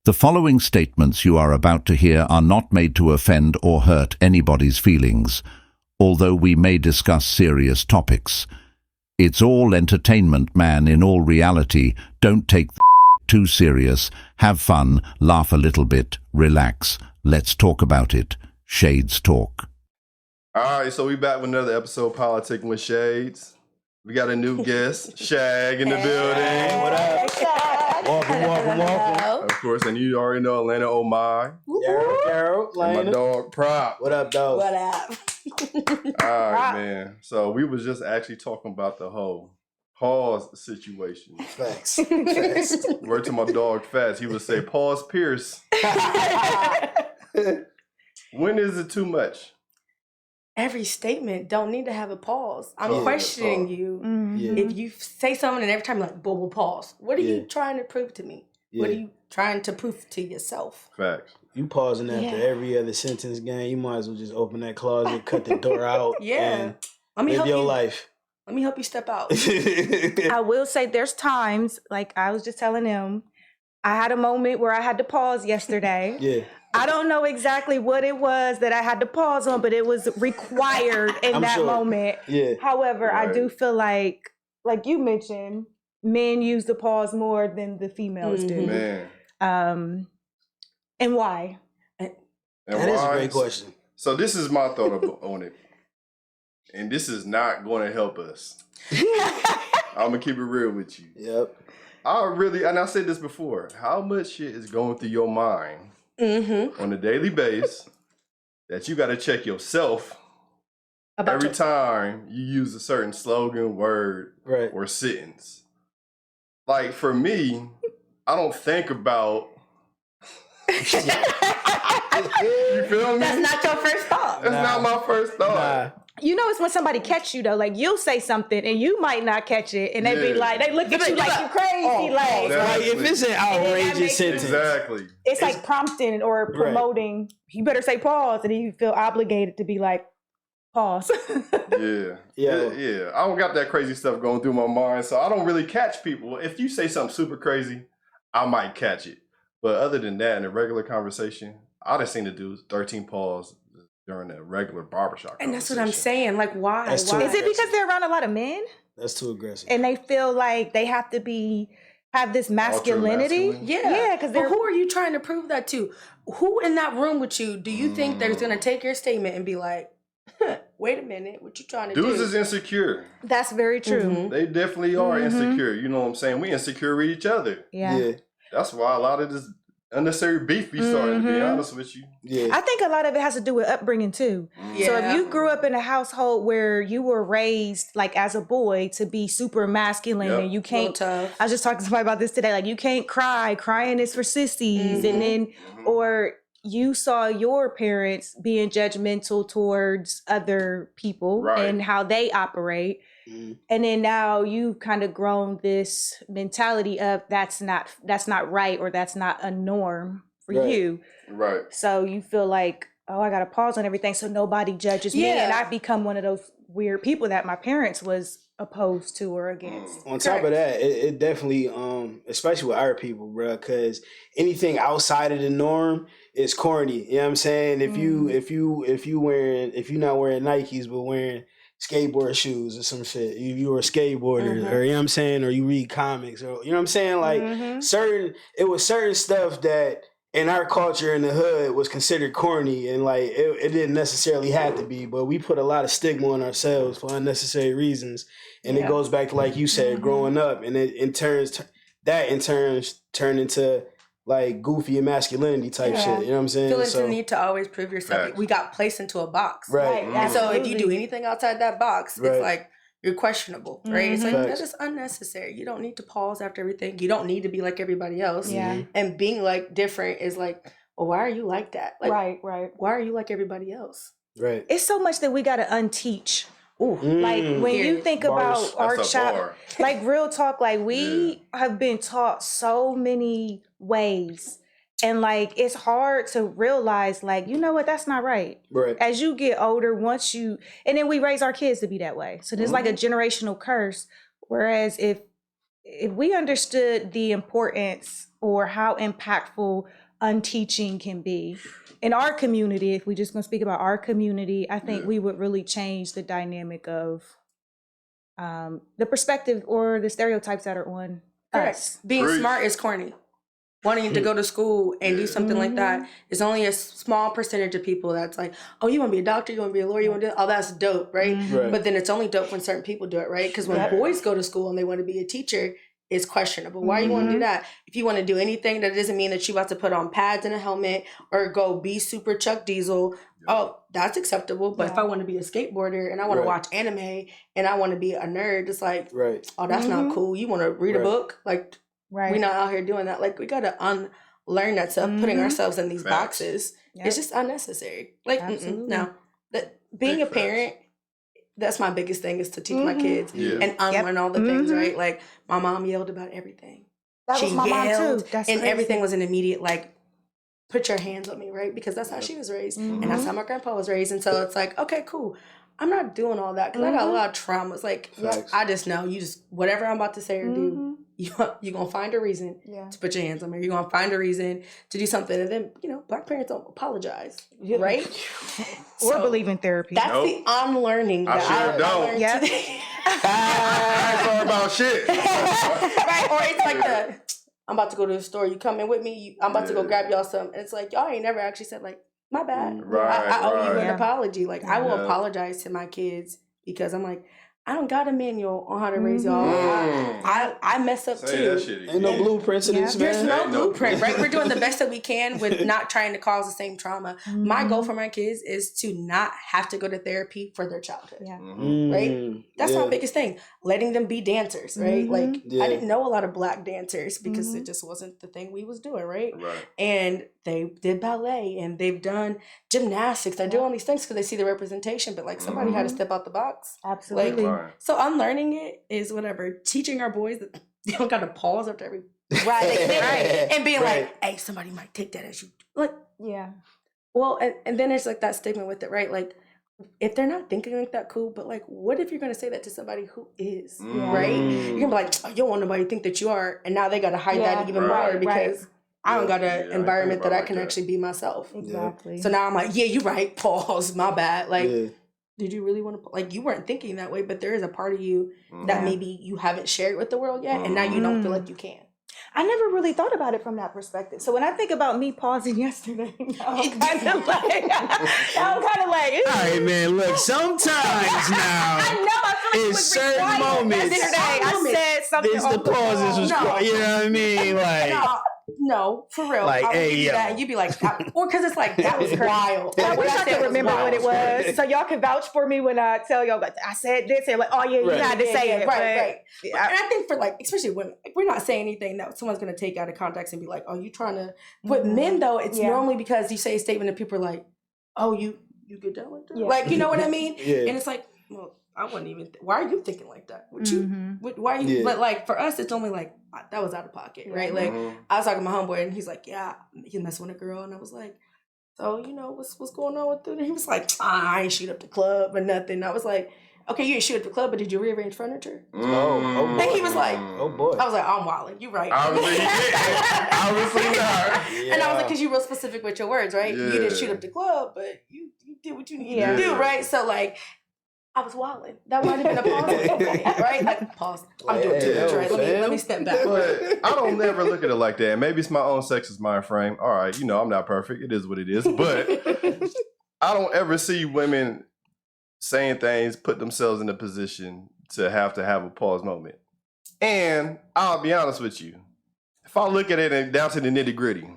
The following statements you are about to hear are not made to offend or hurt anybody's feelings, although we may discuss serious topics. It's all entertainment, man. In all reality, don't take too serious. Have fun, laugh a little bit, relax. Let's talk about it. Shades Talk. All right, so we back with another episode of Politic'n with Shades. We got a new guest, Shag, in the building. What up? Shag. Welcome. Of course, and you already know Atlanta Oh My. Gerald, And my dog Prop. What up, dog? What up? All right, man. So we was just actually talking about the whole pause situation. Facts. Facts. Word to my dog Fats, he would say, pause Pierce. When is it too much? Every statement don't need to have a pause. I'm Yeah, questioning pause. you. Yeah. If you say something and every time you're like, bubble pause. What are you trying to prove to me? Yeah. What are you trying to prove to yourself? Facts. You pausing after Yeah. every other sentence, gang. You might as well just open that closet, cut the door out, Yeah. and Let me live help your you. life. Let me help you step out. I will say there's times, like I was just telling them, I had a moment where I had to pause yesterday. Yeah. I don't know exactly what it was that I had to pause on, but it was required in I'm that sure. moment. Yeah. However, I do Right. feel like you mentioned, men use the pause more than the females do. Man. And why? And That is a why? great question. So this is my thought on it. And this is not going to help us. I'm going to keep it real with you. Yep. And I said this before, how much shit is going through your mind on a daily basis that you got to check yourself every time you use a certain slogan, word, Right. or sentence. Like for me, I don't think about. You feel me? That's not your first thought. That's not my first thought. Nah. You know, it's when somebody catch you though. Like you'll say something and you might not catch it, and they be Yeah. like, they look at you like you crazy. that- Like if it's an outrageous makes sentence. Exactly. It's like prompting or promoting. You better say pause, and then you feel obligated to be like, pause. Yeah. Yeah. Yeah. I don't got that crazy stuff going through my mind, so I don't really catch people. If you say something super crazy, I might catch it. But other than that, in a regular conversation, I just seen the dudes 13 pause during a regular barbershop And that's what I'm conversation. saying. Like, why? That's too Why? Is it because they're around a lot of men That's too aggressive. and they feel like they have to have this masculinity? Ultra-masculine? Yeah, because But they're who are you trying to prove that to? Who in that room with you do you think that's going to take your statement and be like, wait a minute, what you trying to Dudes do? is insecure. that's very true. Mhm. They definitely are insecure. You know what I'm saying? We insecure with each other. Yeah. That's why a lot of this unnecessary beef be starting, to be honest with you. Yeah. I think a lot of it has to do with upbringing too. Yeah. So if you grew up in a household where you were raised like as a boy to be super masculine Yep. and you Real can't tough. I was just talking to somebody about this today. Like you can't cry. Crying is for sissies. And then, or you saw your parents being judgmental towards other people Right. and how they operate. Mhm. And then now you've kind of grown this mentality of that's not right or that's not a norm for Right. you. Right. So you feel like, oh, I got to pause on everything so nobody judges me. Yeah. And I've become one of those weird people that my parents was opposed to or against. On top of that, it definitely, especially with our people, bro, because anything outside of the norm is corny. You know what I'm saying? If you're not wearing Nikes but wearing skateboard shoes or some shit, if you were a skateboarder, or you know what I'm saying, or you read comics, or you know what I'm saying, like certain stuff that in our culture in the hood was considered corny, and like it didn't necessarily have to be, but we put a lot of stigma on ourselves for unnecessary reasons, and it goes back to, like you said, growing up, and it in turn turn into like goofy masculinity type shit. You know what I'm saying? Feeling So- the need to always prove yourself. Facts. We got placed into a box. Right. And so if you do anything outside that box, Right. it's like you're questionable, right? So Facts. that is unnecessary. You don't need to pause after everything. You don't need to be like everybody else. Yeah. And being like different is like, well, why are you like that? Like, Right. why are you like everybody else? Right. It's so much that we got to unteach. Ooh. Like when you Period. think Bars. about our That's a child, bar. like real talk, like we have been taught so many ways. And like it's hard to realize, like, you know what, that's not right. Right. As you get older, and then we raise our kids to be that way. So there's like a generational curse. Whereas if we understood the importance or how impactful unteaching can be. In our community, if we just gonna speak about our community, I think we would really change the dynamic of the perspective or the stereotypes that are on us. Being smart is corny. Wanting to go to school and do something like that is only a small percentage of people that's like, oh, you want to be a doctor, you want to be a lawyer, you want to do that? Oh, that's dope, right? But then it's only dope when certain people do it, right? Because when boys go to school and they want to be a teacher, it's questionable. Why you want to do that? If you want to do anything, that doesn't mean that you about to put on pads and a helmet or go be super Chuck Diesel. Oh, that's acceptable. But if I want to be a skateboarder and I want to watch anime and I want to be a nerd, it's like, oh, that's not cool. You want to read a book? Like, we're not out here doing that. Like, we got to unlearn that stuff, putting ourselves in these boxes. It's just unnecessary. Like, no. Being a parent, that's my biggest thing, is to teach my kids and unlearn all the things, right? Like, my mom yelled about everything. That was my mom too. That's and crazy. everything was an immediate, like, put your hands on me, right? Because that's how she was raised. And that's how my grandpa was raised. And so it's like, okay, cool. I'm not doing all that because I got a lot of traumas. Like, I just know whatever I'm about to say or do, you're going to find a reason to put your hands on me. You're going to find a reason to do something. And then, Black parents don't apologize, right? Or believe in therapy. That's the unlearning that I don't. learned today. I ain't thought about shit. Right? Or it's like I'm about to go to the store. You coming with me? I'm about to go grab y'all some. And it's like, y'all ain't never actually said, like, my bad. I owe you an apology. Like, I will apologize to my kids because I'm like, I don't got a manual on how to raise y'all. I mess up too. Ain't no blueprints in this, man. There's no blueprint, right? We're doing the best that we can with not trying to cause the same trauma. My goal for my kids is to not have to go to therapy for their childhood. Right? That's my biggest thing. Letting them be dancers, right? Like, I didn't know a lot of Black dancers because it just wasn't the thing we was doing, right? And they did ballet and they've done gymnastics. They're doing all these things because they see the representation, but like somebody had to step out the box. Absolutely. Like, so unlearning it is whatever. Teaching our boys that they don't got to pause after every and being like, hey, somebody might take that as you like. Well, and then there's like that stigma with it, right? Like, if they're not thinking like that, cool. But like, what if you're gonna say that to somebody who is right? You're gonna be like, oh, you don't want nobody to think that you are, and now they gotta hide that even more because I don't got an environment that I can actually be myself. Exactly. So now I'm like, yeah, you're right. Pause. My bad. Like. Did you really want to, like, you weren't thinking that way, but there is a part of you that maybe you haven't shared with the world yet, and now you don't feel like you can. I never really thought about it from that perspective. So when I think about me pausing yesterday, I'm kind of like, all right, man, look, sometimes now, I know, I feel like in it was certain required. moments, Yesterday, I said something there's on the pauses was, you know what I mean? Like, No, for real. Like, I would hey, give you yo. that, and you'd be like, or because it's like, that was wild. I wish I could remember what it was. Wild. So y'all can vouch for me when I tell y'all, like, I said this, and like, oh yeah, you had to say it. Right. But, And I think for like, especially women, like, we're not saying anything that someone's going to take out of context and be like, oh, you trying to, but men though, it's normally because you say a statement and people are like, oh, you get down like that? Like, you know what I mean? And it's like, well, I wouldn't even, why are you thinking like that? Why are you, but like for us, it's only like, that was out of pocket, right? Like, I was talking to my homeboy and he's like, yeah, he's messing with a girl. And I was like, so, what's going on with it? And he was like, I ain't shoot up the club or nothing. I was like, okay, you didn't shoot up the club, but did you rearrange furniture? Oh, boy. And he was like, oh, boy. I was like, I'm wilding. You're right. Obviously not. And I was like, because you're real specific with your words, right? You didn't shoot up the club, but you did what you needed to do, right? So, like, I was wilding. That might have been a pause, right? Like, pause. I'm doing too much, right? Let me step back. But I don't never look at it like that. Maybe it's my own sexist mind frame. All right, I'm not perfect. It is what it is. But I don't ever see women saying things, put themselves in a position to have a pause moment. And I'll be honest with you. If I look at it and down to the nitty gritty,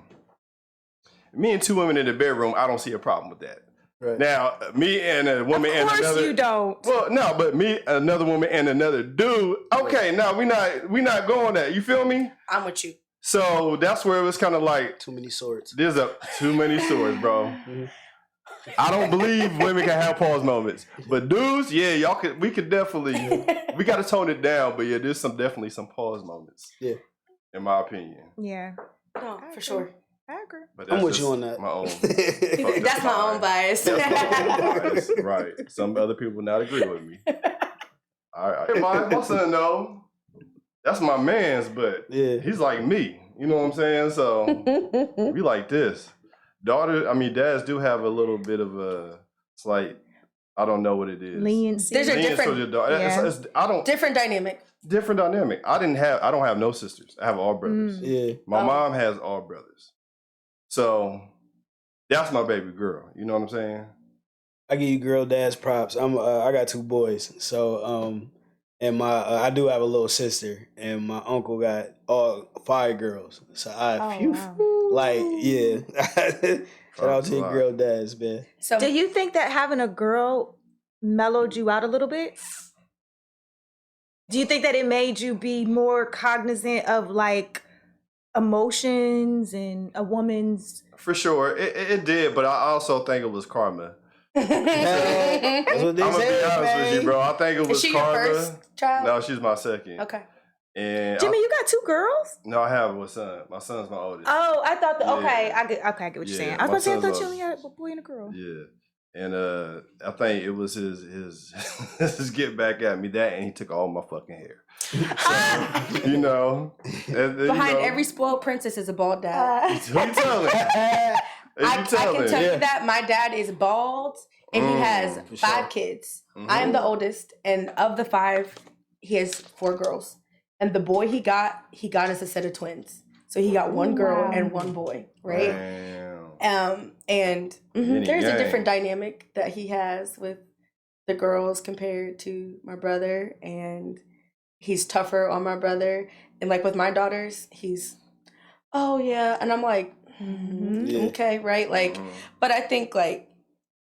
me and two women in the bedroom, I don't see a problem with that. Right. Now, me and a woman and another. Of course you don't. Well, no, but me, another woman and another dude. Okay, now we not going there. You feel me? I'm with you. So that's where it was kind of like too many swords. There's too many swords, bro. I don't believe women can have pause moments, but dudes, yeah, we could definitely. We got to tone it down, but yeah, there's definitely some pause moments. Yeah, in my opinion. Yeah. No, for sure. I agree. But I'm with you on that. My own. That's my own bias. Bias. Right. Some other people will not agree with me. All right. My son, though, that's my man's, but he's like me. You know what I'm saying? So we like this. Dads do have a little bit of a slight, I don't know what it is. Leniency. There's a Lenience different, towards your daughter. different dynamic. Different dynamic. I don't have no sisters. I have all brothers. Yeah. My mom has all brothers. So that's my baby girl. You know what I'm saying? I give you girl dad's props. I got 2 boys. So and I do have a little sister, and my uncle got all 5 girls. So yeah. Shout out to your girl dads, man. So do you think that having a girl mellowed you out a little bit? Do you think that it made you be more cognizant of like emotions and a woman's? For sure, it did, but I also think it was karma. That's what they I'm gonna be honest with you, bro. I think it was Is she karma. your first child? No, she's my second. Okay. And Jimmy, you got 2 girls? No, I have a son. My son's my oldest. Oh, I thought that. Yeah. Okay, I get what you're saying. I was about to say, I thought you only had a boy and a girl. Yeah. And I think it was his get back at me that, and he took all my fucking hair. So, you know, behind every spoiled princess is a bald dad. Who you telling? I can tell you that my dad is bald, and he has 5 kids. Mm-hmm. I am the oldest, and of the 5, he has 4 girls. And the boy he got us a set of twins. So he got 1 girl and 1 boy, right? Damn. There's a different dynamic that he has with the girls compared to my brother, and he's tougher on my brother. And like with my daughters, he's, oh yeah, and I'm like, okay, right? Like, but I think like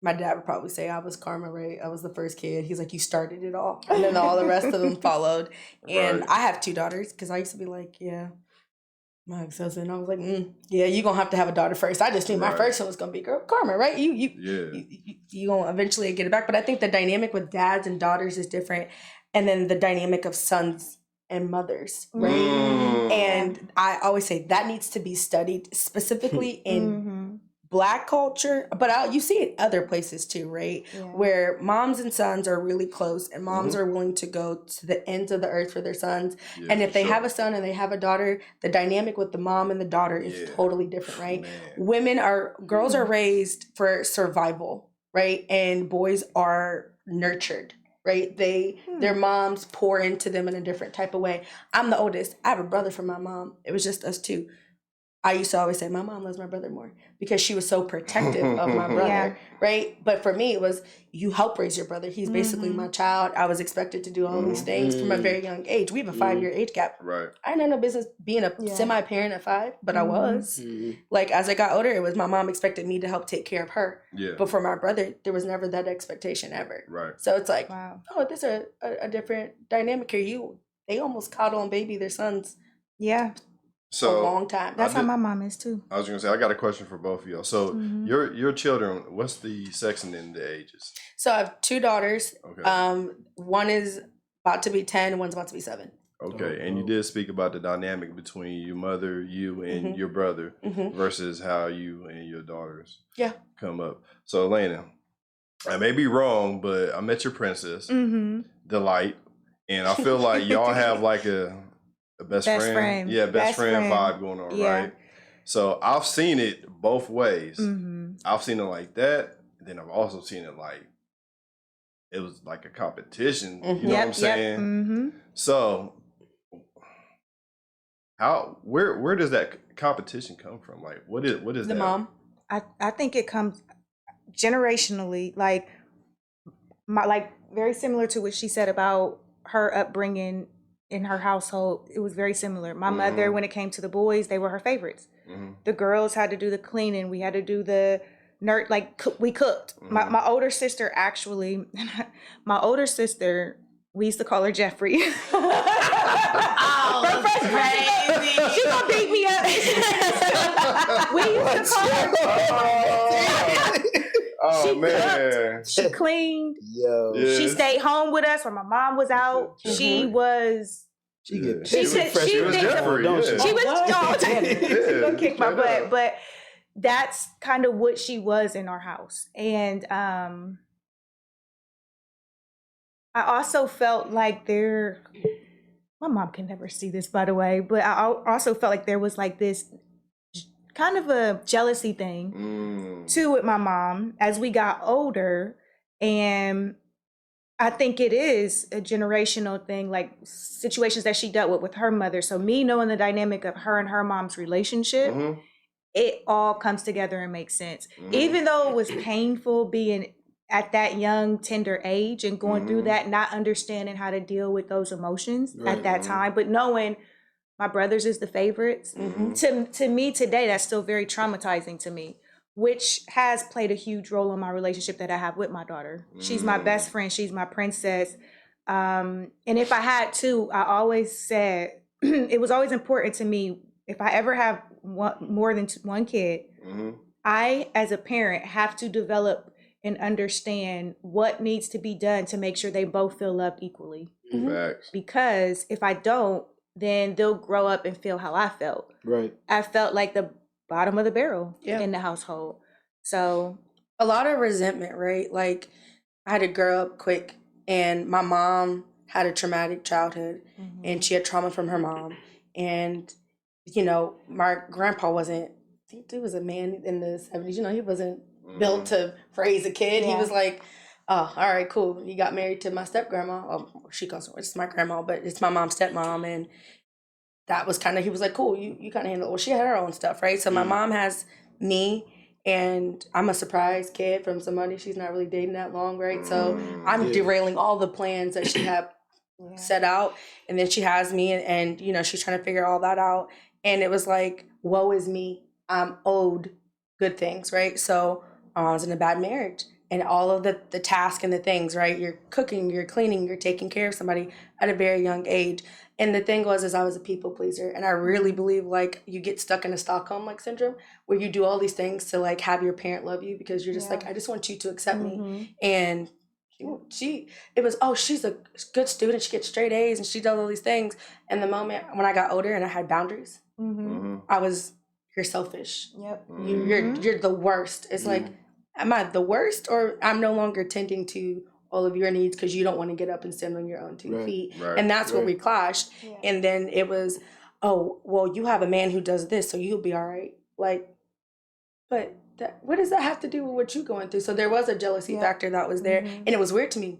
my dad would probably say I was karma, right? I was the first kid. He's like, you started it all, and then all the rest of them followed. And I have 2 daughters because I used to be like, yeah. My ex-husband, I was like, yeah, you're going to have a daughter first. I just knew my first one was going to be girl karma, right? You going to eventually get it back. But I think the dynamic with dads and daughters is different. And then the dynamic of sons and mothers, right? And I always say that needs to be studied specifically in Black culture, but you see it other places too, right? Yeah. Where moms and sons are really close, and moms are willing to go to the ends of the earth for their sons. Yeah, and if they have a son and they have a daughter, the dynamic with the mom and the daughter is totally different, right? Girls are raised for survival, right? And boys are nurtured, right? Their moms pour into them in a different type of way. I'm the oldest. I have a brother from my mom. It was just us 2. I used to always say my mom loves my brother more because she was so protective of my brother, right? But for me, it was, you help raise your brother. He's basically my child. I was expected to do all these things from a very young age. We have a 5-year age gap. Right. I didn't have no business being a semi-parent at 5, but I was. Like, as I got older, it was my mom expected me to help take care of her. Yeah. But for my brother, there was never that expectation ever. Right. So it's like, oh, there's a different dynamic here. They almost coddle and baby their sons. Yeah. So a long time. That's how my mom is too. I was gonna say, I got a question for both of y'all. So your children, what's the sexing in the ages? So I have 2 daughters. Okay. One is about to be 10, and one's about to be 7. Okay, and you did speak about the dynamic between your mother, you, and your brother versus how you and your daughters come up. So Elena, I may be wrong, but I met your princess, Delight, and I feel like y'all have like a best friend. Yeah, best friend vibe going on, right? So I've seen it both ways. I've seen it like that. Then I've also seen it like it was like a competition. You know what I'm saying? So where does that competition come from? Like what is the that? Mom? I think it comes generationally, like very similar to what she said about her upbringing. In her household, it was very similar. My mother, when it came to the boys, they were her favorites. The girls had to do the cleaning. We had to do the we cooked. My older sister, actually, we used to call her Jeffrey. Oh, that's crazy. She gonna beat me up. We used to call her. Oh, man. Cooked, she cleaned. Yo. Yeah. She stayed home with us when my mom was out. She was. She was Jeffrey. She was gonna kick my butt, but that's kind of what she was in our house. And I also felt like my mom can never see this, by the way, but I also felt like there was like this kind of a jealousy thing too with my mom as we got older. And I think it is a generational thing, like situations that she dealt with her mother. So me knowing the dynamic of her and her mom's relationship, it all comes together and makes sense. Even though it was painful being at that young, tender age and going through that, not understanding how to deal with those emotions at that time, but knowing my brothers is the favorites. To me today, that's still very traumatizing to me, which has played a huge role in my relationship that I have with my daughter. She's my best friend. She's my princess. And if I had to, I always said, it was always important to me, if I ever have more than one kid, I, as a parent, have to develop and understand what needs to be done to make sure they both feel loved equally. Because if I don't, then they'll grow up and feel how I felt. I felt like the bottom of the barrel in the household. So a lot of resentment, right? Like I had to grow up quick, and my mom had a traumatic childhood, and she had trauma from her mom. And, you know, my grandpa wasn't, he was a man in the 70s, you know, he wasn't built to raise a kid. He was like, oh, all right, cool. You got married to my step grandma. Oh, she goes, it's my grandma, but it's my mom's stepmom. And that was kind of, he was like, cool, you kind of handle it. Well, she had her own stuff, right? So my mom has me, and I'm a surprise kid from somebody she's not really dating that long, right? So I'm derailing all the plans that she had set out. And then she has me, and, you know, she's trying to figure all that out. And it was like, woe is me. I'm owed good things, right? So I was in a bad marriage. And all of the tasks and the things, right? You're cooking, you're cleaning, you're taking care of somebody at a very young age. And the thing was, is I was a people pleaser. And I really believe like you get stuck in a Stockholm like syndrome where you do all these things to like have your parent love you because you're just like, I just want you to accept me. And it was, oh, she's a good student. She gets straight A's and she does all these things. And the moment when I got older and I had boundaries, I was, you're selfish. You're the worst. It's like, am I the worst, or I'm no longer tending to all of your needs because you don't want to get up and stand on your own 2 feet? And that's where we clashed. And then it was, oh, well, you have a man who does this, so you'll be all right. Like, but what does that have to do with what you're going through? So there was a jealousy factor that was there. And it was weird to me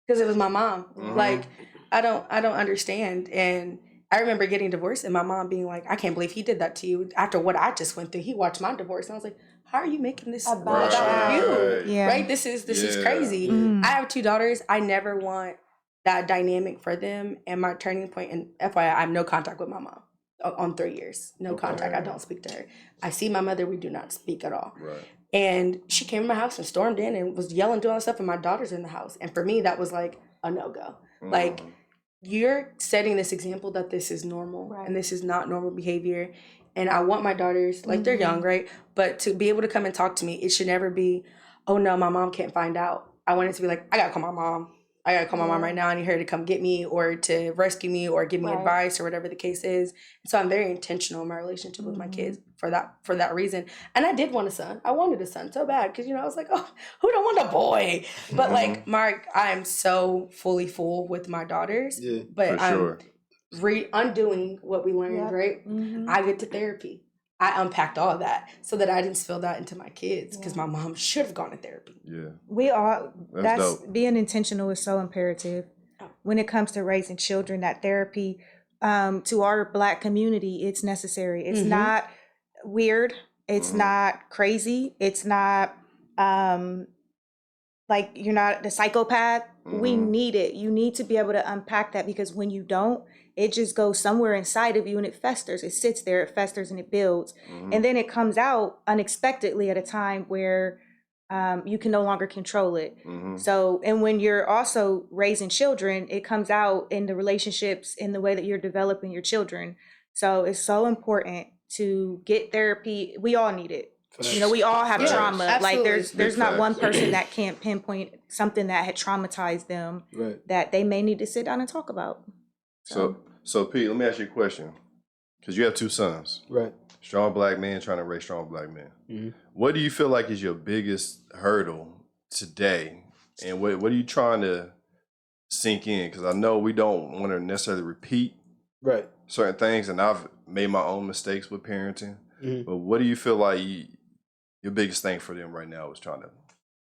because it was my mom. Like, I don't understand. And I remember getting divorced and my mom being like, I can't believe he did that to you. After what I just went through, he watched my divorce. And I was like, how are you making this about you? Right? This is crazy. I have 2 daughters. I never want that dynamic for them. And my turning point, and FYI, I have no contact with my mom on 3 years. No contact. I don't speak to her. I see my mother. We do not speak at all. And she came to my house and stormed in and was yelling, doing all this stuff. And my daughter's in the house. And for me, that was like a no-go. Like, you're setting this example that this is normal and this is not normal behavior. And I want my daughters, like they're young, right? But to be able to come and talk to me, it should never be, oh no, my mom can't find out. I want it to be like, I gotta call my mom. I gotta call my mom right now. I need her to come get me or to rescue me or give me advice or whatever the case is. And so I'm very intentional in my relationship with my kids for that reason. And I did want a son. I wanted a son so bad because, you know, I was like, oh, who don't want a boy? But like, Mark, I'm so fully full with my daughters. But I'm undoing what we learned, right? I get to therapy. I unpacked all of that so that I didn't spill that into my kids because my mom should have gone to therapy. We all, that's dope. Being intentional is so imperative when it comes to raising children. That therapy, to our Black community, it's necessary. It's not weird. It's not crazy. It's not like you're not the psychopath. We need it. You need to be able to unpack that because when you don't, it just goes somewhere inside of you and it festers. It sits there, it festers and it builds. And then it comes out unexpectedly at a time where you can no longer control it. So, and when you're also raising children, it comes out in the relationships, in the way that you're developing your children. So it's so important to get therapy. We all need it. You know, we all have trauma. Absolutely. Like there's not one person that can't pinpoint something that had traumatized them that they may need to sit down and talk about. So Pete, let me ask you a question. Because you have 2 sons. Strong Black men trying to raise strong Black men. What do you feel like is your biggest hurdle today? And what are you trying to sink in? Because I know we don't want to necessarily repeat certain things, and I've made my own mistakes with parenting. But what do you feel like your biggest thing for them right now is trying to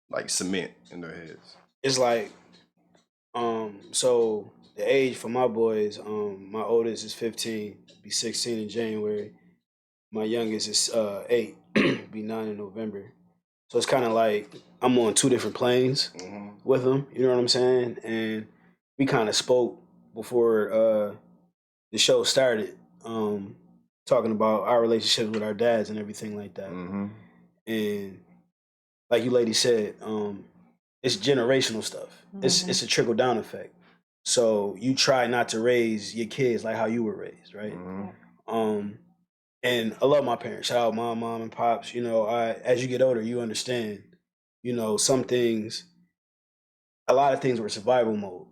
like cement in their heads? It's like, so the age for my boys, my oldest is 15, be 16 in January. My youngest is 8, be 9 in November. So it's kind of like I'm on 2 different planes with them. You know what I'm saying? And we kind of spoke before the show started, talking about our relationships with our dads and everything like that. And like you lady said, it's generational stuff. It's a trickle down effect. So you try not to raise your kids like how you were raised, right? And I love my parents. Shout out mom and pops. You know, as you get older, you understand, you know, some things, a lot of things were survival mode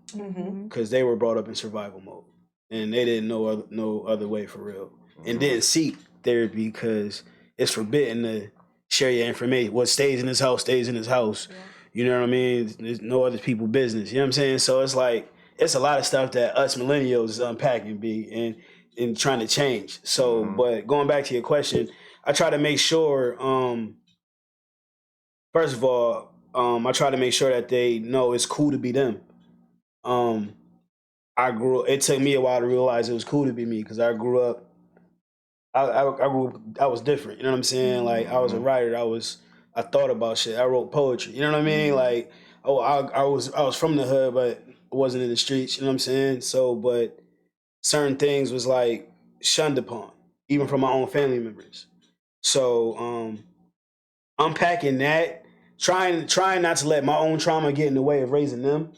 because they were brought up in survival mode and they didn't know no other way for real and didn't seek therapy because it's forbidden to share your information. What stays in his house stays in his house. Yeah. You know what I mean? There's no other people's business. You know what I'm saying? So it's like, it's a lot of stuff that us millennials is unpacking, and trying to change. So, but going back to your question, I try to make sure, first of all, I try to make sure that they know it's cool to be them. It took me a while to realize it was cool to be me because I grew up, I was different. You know what I'm saying? Like I was a writer. I thought about shit. I wrote poetry. You know what I mean? Like, I was from the hood, but I wasn't in the streets. You know what I'm saying? So, but certain things was like shunned upon, even from my own family members. So, unpacking that, trying not to let my own trauma get in the way of raising them.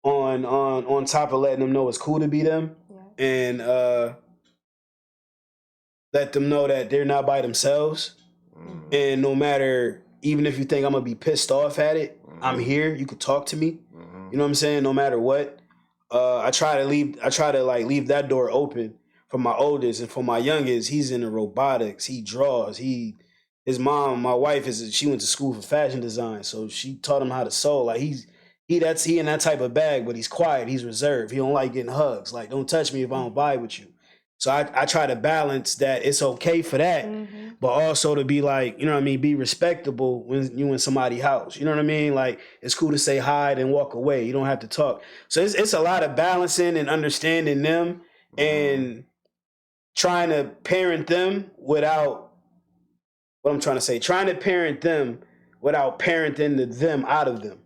On top of letting them know it's cool to be them, and let them know that they're not by themselves. And no matter, even if you think I'm gonna be pissed off at it, I'm here. You could talk to me. You know what I'm saying? No matter what, I try to leave that door open for my oldest, and for my youngest, he's into robotics. He draws. His mom, my wife, she went to school for fashion design, so she taught him how to sew. Like he in that type of bag, but he's quiet. He's reserved. He don't like getting hugs. Like, don't touch me if I don't vibe with you. So I try to balance that. It's okay for that, but also to be like, you know what I mean, be respectable when you in somebody's house. You know what I mean? Like, it's cool to say hi and walk away. You don't have to talk. So it's a lot of balancing and understanding them and trying to parent them without, what I'm trying to say, trying to parent them without parenting them out of them.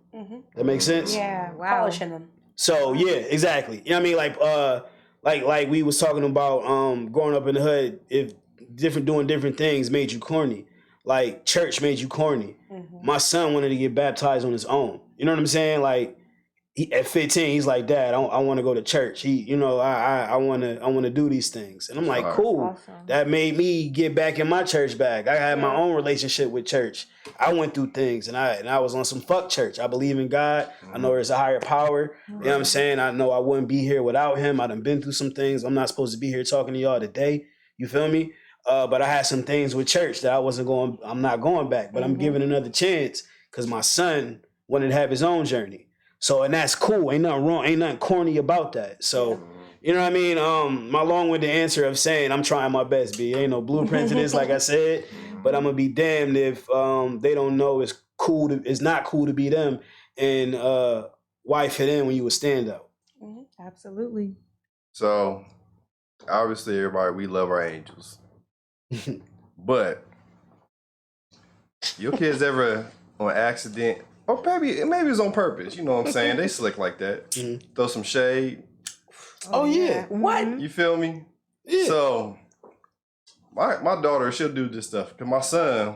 That makes sense? Yeah, wow. Polishing them. So yeah, exactly. You know what I mean? Like we was talking about growing up in the hood, if doing different things made you corny. Like church made you corny. My son wanted to get baptized on his own. You know what I'm saying? Like at 15, he's like, Dad, I want to go to church. I want to do these things. And I'm like, cool. Awesome. That made me get back in my church bag. I had my own relationship with church. I went through things and I was on some fuck church. I believe in God. I know there's a higher power. You know what I'm saying? I know I wouldn't be here without him. I done been through some things. I'm not supposed to be here talking to y'all today. You feel me? But I had some things with church that I'm not going back, but I'm giving another chance because my son wanted to have his own journey. So, and that's cool. Ain't nothing wrong. Ain't nothing corny about that. So, you know what I mean? My long-winded answer of saying I'm trying my best, B. Ain't no blueprint to this, like I said. But I'm gonna be damned if they don't know it's not cool to be them, and why fit in when you a standout. Absolutely. So, obviously, everybody, we love our angels. But your kids ever on accident, or maybe it's on purpose, you know what I'm saying? They slick like that. Throw some shade. Oh yeah. What? You feel me? Yeah. So my daughter, she'll do this stuff. Cause my son,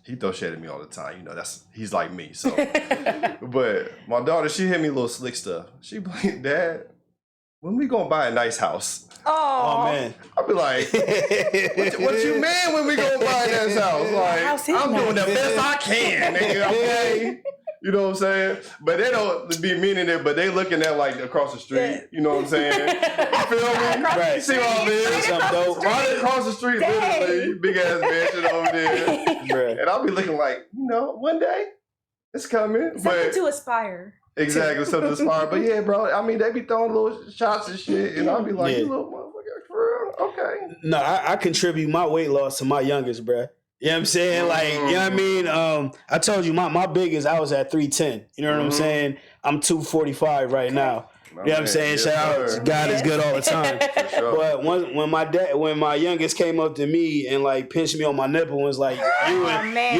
he throws shade at me all the time. You know, he's like me. So but my daughter, she hit me little slick stuff. She be like, Dad, when we gonna buy a nice house? Oh man. I'll be like, what you mean when we gonna buy this house? Like, I'm doing the best I can, nigga, okay? You know what I'm saying? But they don't be meaning it, but they looking at like across the street. You know what I'm saying? You feel me? Right. You see all this? Right across the street, literally, big ass mansion over there. Right. And I'll be looking like, one day it's coming. Something to aspire. Exactly, something inspired. But yeah, bro, I mean, they be throwing little shots and shit, and I'll be like, you little motherfucker, for real? Okay. No, I contribute my weight loss to my youngest, bruh. You know what I'm saying? Like, you know what I mean? I told you my biggest, I was at 310. You know what I'm saying? I'm 245 right now. You know what I'm saying? Yes, Shout out, God is good all the time. For sure. But when my youngest came up to me and like pinched me on my nipple and was like, you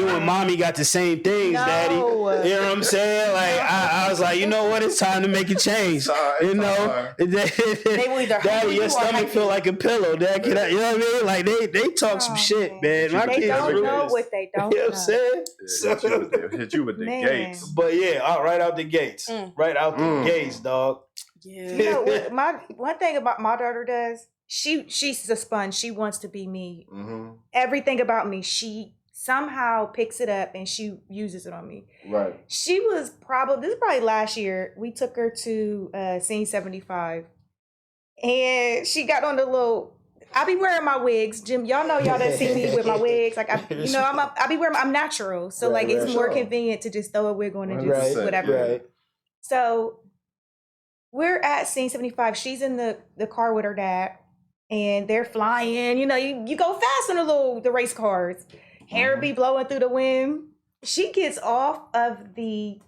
and mommy got the same things, daddy. You know what I'm saying? Like I was like, you know what? It's time to make a change. You know, They will either daddy, your stomach feel like a pillow. Dad, you know what I mean? Like they talk some shit, man. My They kids don't really know is. what they don't You know know. what I'm saying? Hit you with the gates. But yeah, right out the gates. Right out the gates, dog. Yeah. You know what? One thing about my daughter does, she's a sponge. She wants to be me. Everything about me, she somehow picks it up and she uses it on me. Right. She was this is probably last year. We took her to Scene 75. And she got on the little, I be wearing my wigs. Jim, y'all know y'all done see me with my wigs. Like I'm natural. So like it's more convenient to just throw a wig on and just whatever. Right. So we're at Scene 75. She's in the car with her dad, and they're flying. You know, you go fast on the race cars. Hair be blowing through the wind. She gets off of the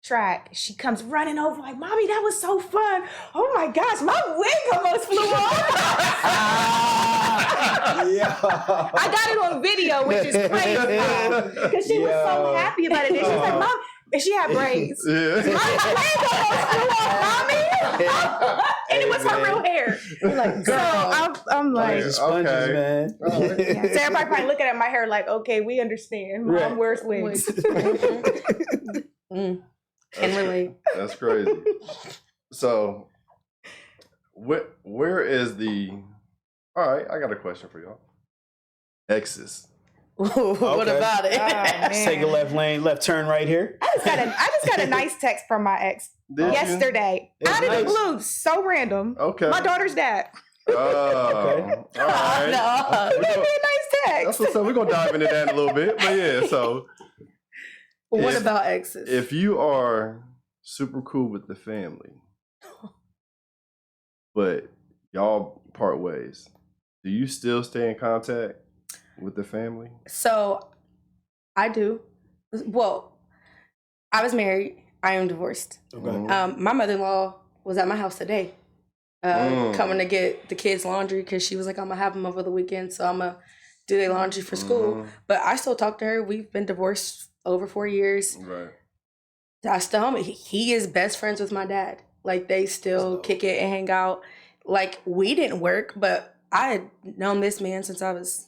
track. She comes running over like, "Mommy, that was so fun. Oh my gosh, my wig almost flew off." I got it on video, which is crazy because she was so happy about it. And she was like, "Mom," and she had braids. My wig almost flew off, Mommy. And it was her real hair. Like, so I'm like, sponges, man. So everybody probably looking at my hair like, okay, we understand. Mom wears wigs. Can relate. That's crazy. So, where is the? All right, I got a question for y'all. Exes. What about it? Let's take a left turn right here. I just got a nice text from my ex yesterday. Out of the blue, so random. Okay. My daughter's dad. Okay. All right. No. It a nice text. That's what's up. We're gonna dive into that in a little bit, but yeah. So, what about exes? If you are super cool with the family, but y'all part ways, do you still stay in contact with the family? So, I do. Well, I was married. I am divorced. Okay. My mother-in-law was at my house today, coming to get the kids' laundry because she was like, "I'm gonna have them over the weekend, so I'm gonna do their laundry for school." But I still talk to her. We've been divorced over 4 years. Right. I still home. He is best friends with my dad. Like they still kick it and hang out. Like we didn't work, but I had known this man since I was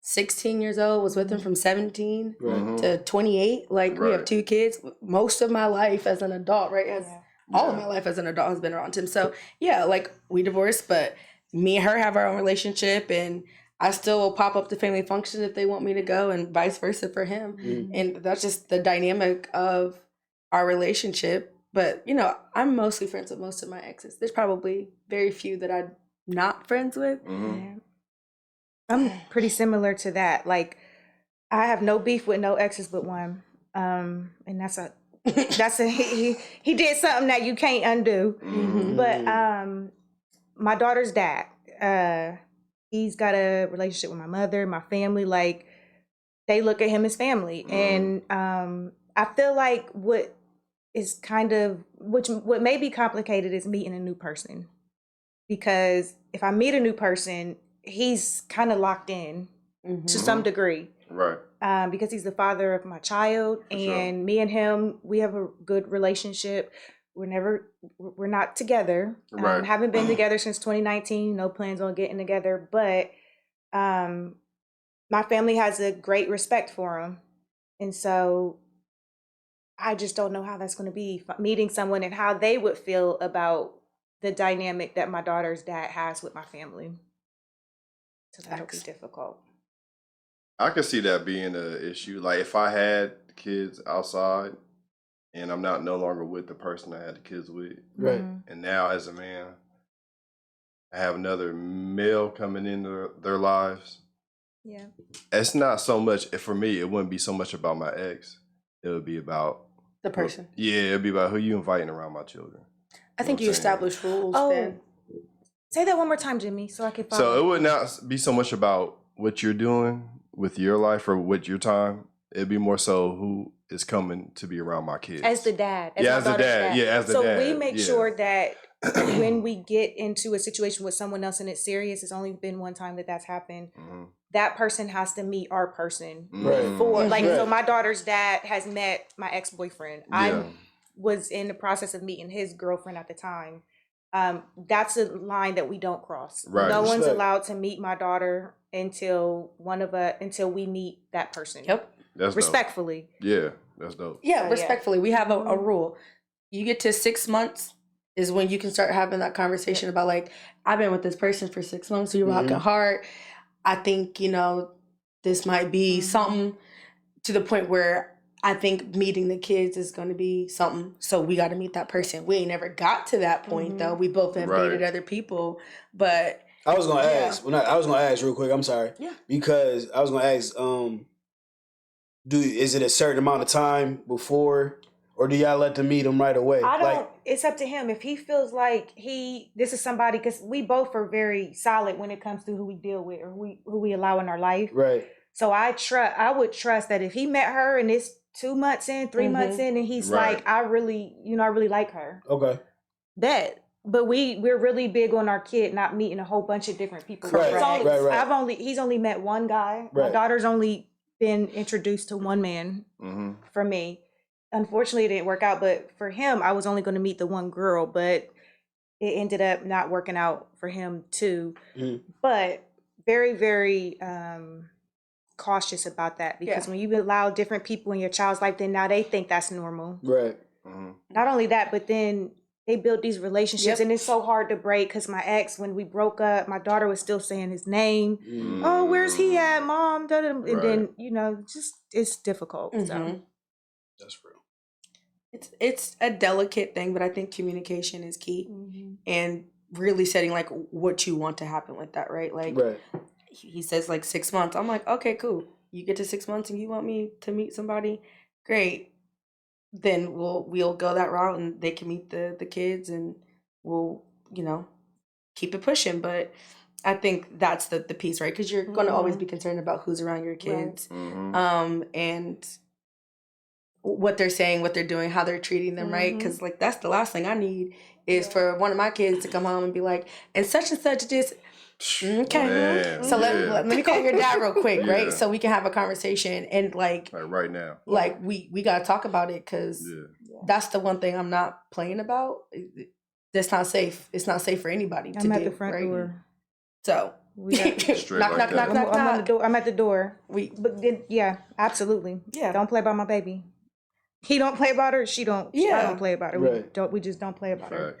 16 years old, was with him from 17 to 28. Like we have 2 kids. Most of my life as an adult, right? All of my life as an adult has been around him. So yeah, like we divorced, but me and her have our own relationship, and I still will pop up to family functions if they want me to go, and vice versa for him. And that's just the dynamic of our relationship. But you know, I'm mostly friends with most of my exes. There's probably very few that I'm not friends with. Yeah. I'm pretty similar to that. Like, I have no beef with no exes but one, and that's a he did something that you can't undo. But my daughter's dad, he's got a relationship with my mother, my family. Like, they look at him as family, and I feel like what may be complicated is meeting a new person, because if I meet a new person, he's kind of locked in to some degree. Right. Because he's the father of my child, and me and him, we have a good relationship. We're not together. Haven't been together since 2019. No plans on getting together, but my family has a great respect for him. And so I just don't know how that's going to be, meeting someone and how they would feel about the dynamic that my daughter's dad has with my family. So that'll be difficult. I can see that being an issue. Like if I had kids outside and I'm no longer with the person I had the kids with. Right. And now as a man, I have another male coming into their lives. Yeah. It's not so much, for me, it wouldn't be so much about my ex. It would be about the person. Yeah, it'd be about who you inviting around my children. I think you establish rules. Oh, then. Say that one more time, Jimmy, so I can follow. So it would not be so much about what you're doing with your life or with your time. It'd be more so who is coming to be around my kids. As the dad. As the dad. Yeah, as the dad. So we make sure that when we get into a situation with someone else and it's serious, it's only been one time that's happened. Mm-hmm. That person has to meet our person before. Like, so my daughter's dad has met my ex-boyfriend. Yeah. I was in the process of meeting his girlfriend at the time. That's a line that we don't cross. Right. No one's allowed to meet my daughter until we meet that person. Yep. That's respectfully. Dope. Yeah, that's dope. Yeah, respectfully. We have a rule. You get to 6 months is when you can start having that conversation about, like, I've been with this person for 6 months, so you're rocking hard. I think, this might be something, to the point where I think meeting the kids is going to be something. So we got to meet that person. We ain't never got to that point, though. We both have dated other people. But I was going to ask. I was going to ask real quick. I'm sorry. Yeah. Because I was going to ask, is it a certain amount of time before, or do y'all let them meet them right away? I don't. It's up to him. If he feels like this is somebody, because we both are very solid when it comes to who we deal with or who we allow in our life. Right. So I would trust that if he met her and it's 2 months in, 3 months in, and he's like, I really like her. Okay. But we're really big on our kid not meeting a whole bunch of different people. Right. He's only met one guy. Right. My daughter's only been introduced to one man for me. Unfortunately, it didn't work out. But for him, I was only going to meet the one girl, but it ended up not working out for him too. But very, very cautious about that, because when you allow different people in your child's life, then now they think that's normal. Right. Not only that, but then they build these relationships, and it's so hard to break, because my ex, when we broke up, my daughter was still saying his name. Oh, where's he at, Mom? And then, just it's difficult. So that's real. It's a delicate thing, but I think communication is key, and really setting like what you want to happen with that, right? Like he says like 6 months. I'm like, okay, cool. You get to 6 months and you want me to meet somebody, great. Then we'll go that route, and they can meet the kids, and we'll keep it pushing. But I think that's the piece, right? Because you're going to always be concerned about who's around your kids, and what they're saying, what they're doing, how they're treating them, right? Because like that's the last thing I need is for one of my kids to come home and be like, and such this. Okay, man, so let me call your dad real quick, right? So we can have a conversation, and like right now, like we gotta talk about it, because that's the one thing I'm not playing about. That's not safe. It's not safe for anybody to do. I'm at the front door. So knock. I'm at the door. Absolutely. Yeah. Don't play about my baby. He don't play about her. She don't. I don't play about her. Right. We just don't play about her.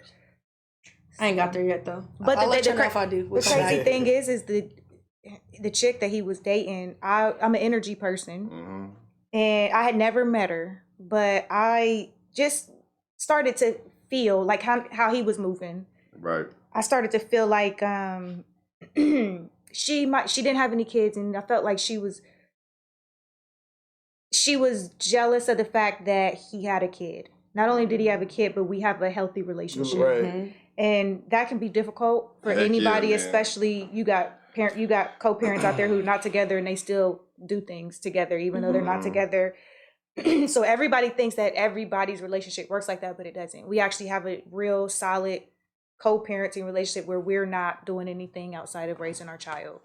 I ain't got there yet though. But I'll let you know if I do. The crazy thing is the chick that he was dating. I'm an energy person, and I had never met her, but I just started to feel like how he was moving. Right. I started to feel like she didn't have any kids, and I felt like she was jealous of the fact that he had a kid. Not only did he have a kid, but we have a healthy relationship. Right. And that can be difficult for anybody, especially you got co-parents out there who are not together and they still do things together, even though they're not together. So everybody thinks that everybody's relationship works like that, but it doesn't. We actually have a real solid co-parenting relationship where we're not doing anything outside of raising our child.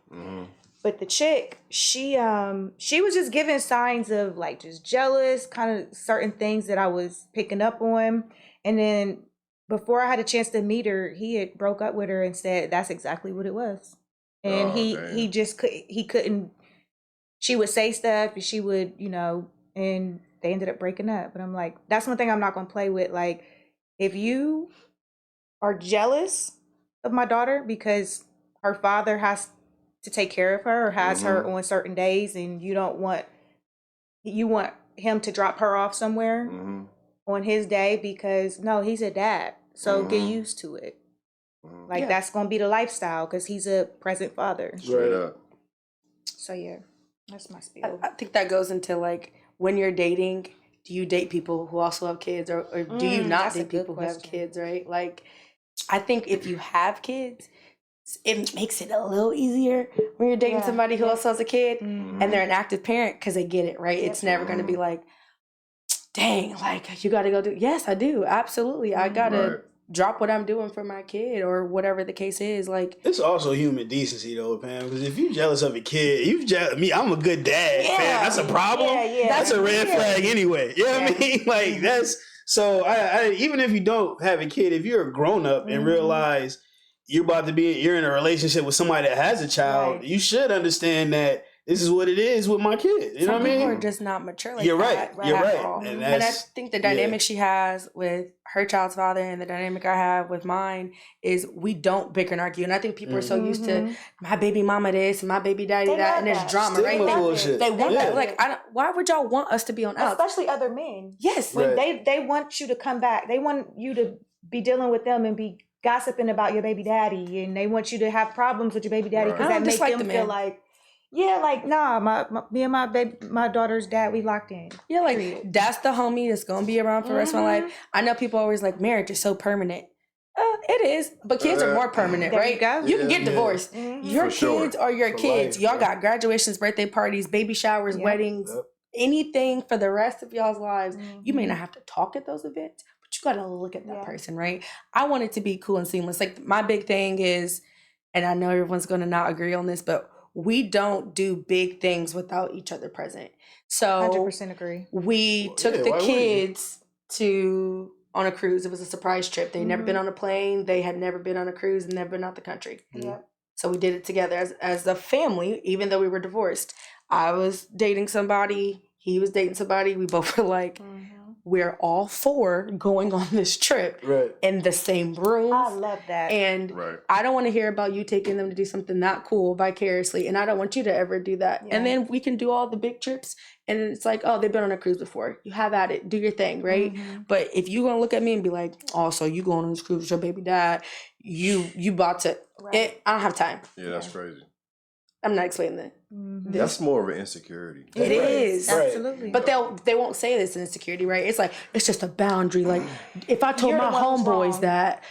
But the chick, she was just giving signs of like just jealous, kind of certain things that I was picking up on. And then before I had a chance to meet her, he had broke up with her and said that's exactly what it was. And he just couldn't. She would say stuff, and she would, and they ended up breaking up. But I'm like, that's one thing I'm not going to play with. Like, if you are jealous of my daughter because her father has to take care of her or has her on certain days, and you want him to drop her off somewhere on his day, because no, he's a dad, so get used to it. Like that's gonna be the lifestyle, because he's a present father. Straight up. So yeah, that's my spiel. I think that goes into like when you're dating, do you date people who also have kids, or do you not date people who have kids, right? Like, I think if you have kids, it makes it a little easier when you're dating somebody who also has a kid and they're an active parent because they get it, right? It's never going to be like, dang, like, you got to go do. Yes, I do. Absolutely. I got to drop what I'm doing for my kid or whatever the case is. Like, it's also human decency though, Pam, because if you're jealous of a kid, I'm a good dad, Pam. That's a problem. That's a red flag anyway. You know what I mean? Like, that's so I even if you don't have a kid, if you're a grown up and realize you're in a relationship with somebody that has a child, you should understand that this is what it is with my kid. You know what I mean? Some people are just not mature like You're that. You're right. And I think the dynamic she has with her child's father and the dynamic I have with mine is we don't bicker and argue. And I think people are so used to my baby mama this, my baby daddy that, and there's drama, right? They want that. Like, why would y'all want us to be on outs? Especially other men. Yes. When they want you to come back. They want you to be dealing with them and be gossiping about your baby daddy. And they want you to have problems with your baby daddy because that makes them feel like, yeah, like, nah, me and my daughter's dad, we locked in. Yeah, like, that's the homie that's going to be around for the rest of my life. I know people always like, marriage is so permanent. It is, but kids are more permanent, right? You can get divorced. Your kids are your kids. Y'all got graduations, birthday parties, baby showers, weddings, anything for the rest of y'all's lives. You may not have to talk at those events, but you got to look at that person, right? I want it to be cool and seamless. Like, my big thing is, and I know everyone's going to not agree on this, but we don't do big things without each other present. So 100% agree. We took the kids on a cruise. It was a surprise trip. They'd never been on a plane. They had never been on a cruise and never been out the country. So we did it together as a family, even though we were divorced. I was dating somebody. He was dating somebody. We both were like, we're all four going on this trip in the same room. I love that. And I don't want to hear about you taking them to do something not cool vicariously. And I don't want you to ever do that. And then we can do all the big trips. And it's like, oh, they've been on a cruise before. You have at it. Do your thing, right? But if you're going to look at me and be like, oh, so you going on this cruise with your baby dad, you about to, I don't have time. Yeah, that's crazy. I'm not explaining that. That's more of an insecurity. It is. Absolutely. But they won't say this insecurity, right? It's like, it's just a boundary. Like, if I told my homeboys that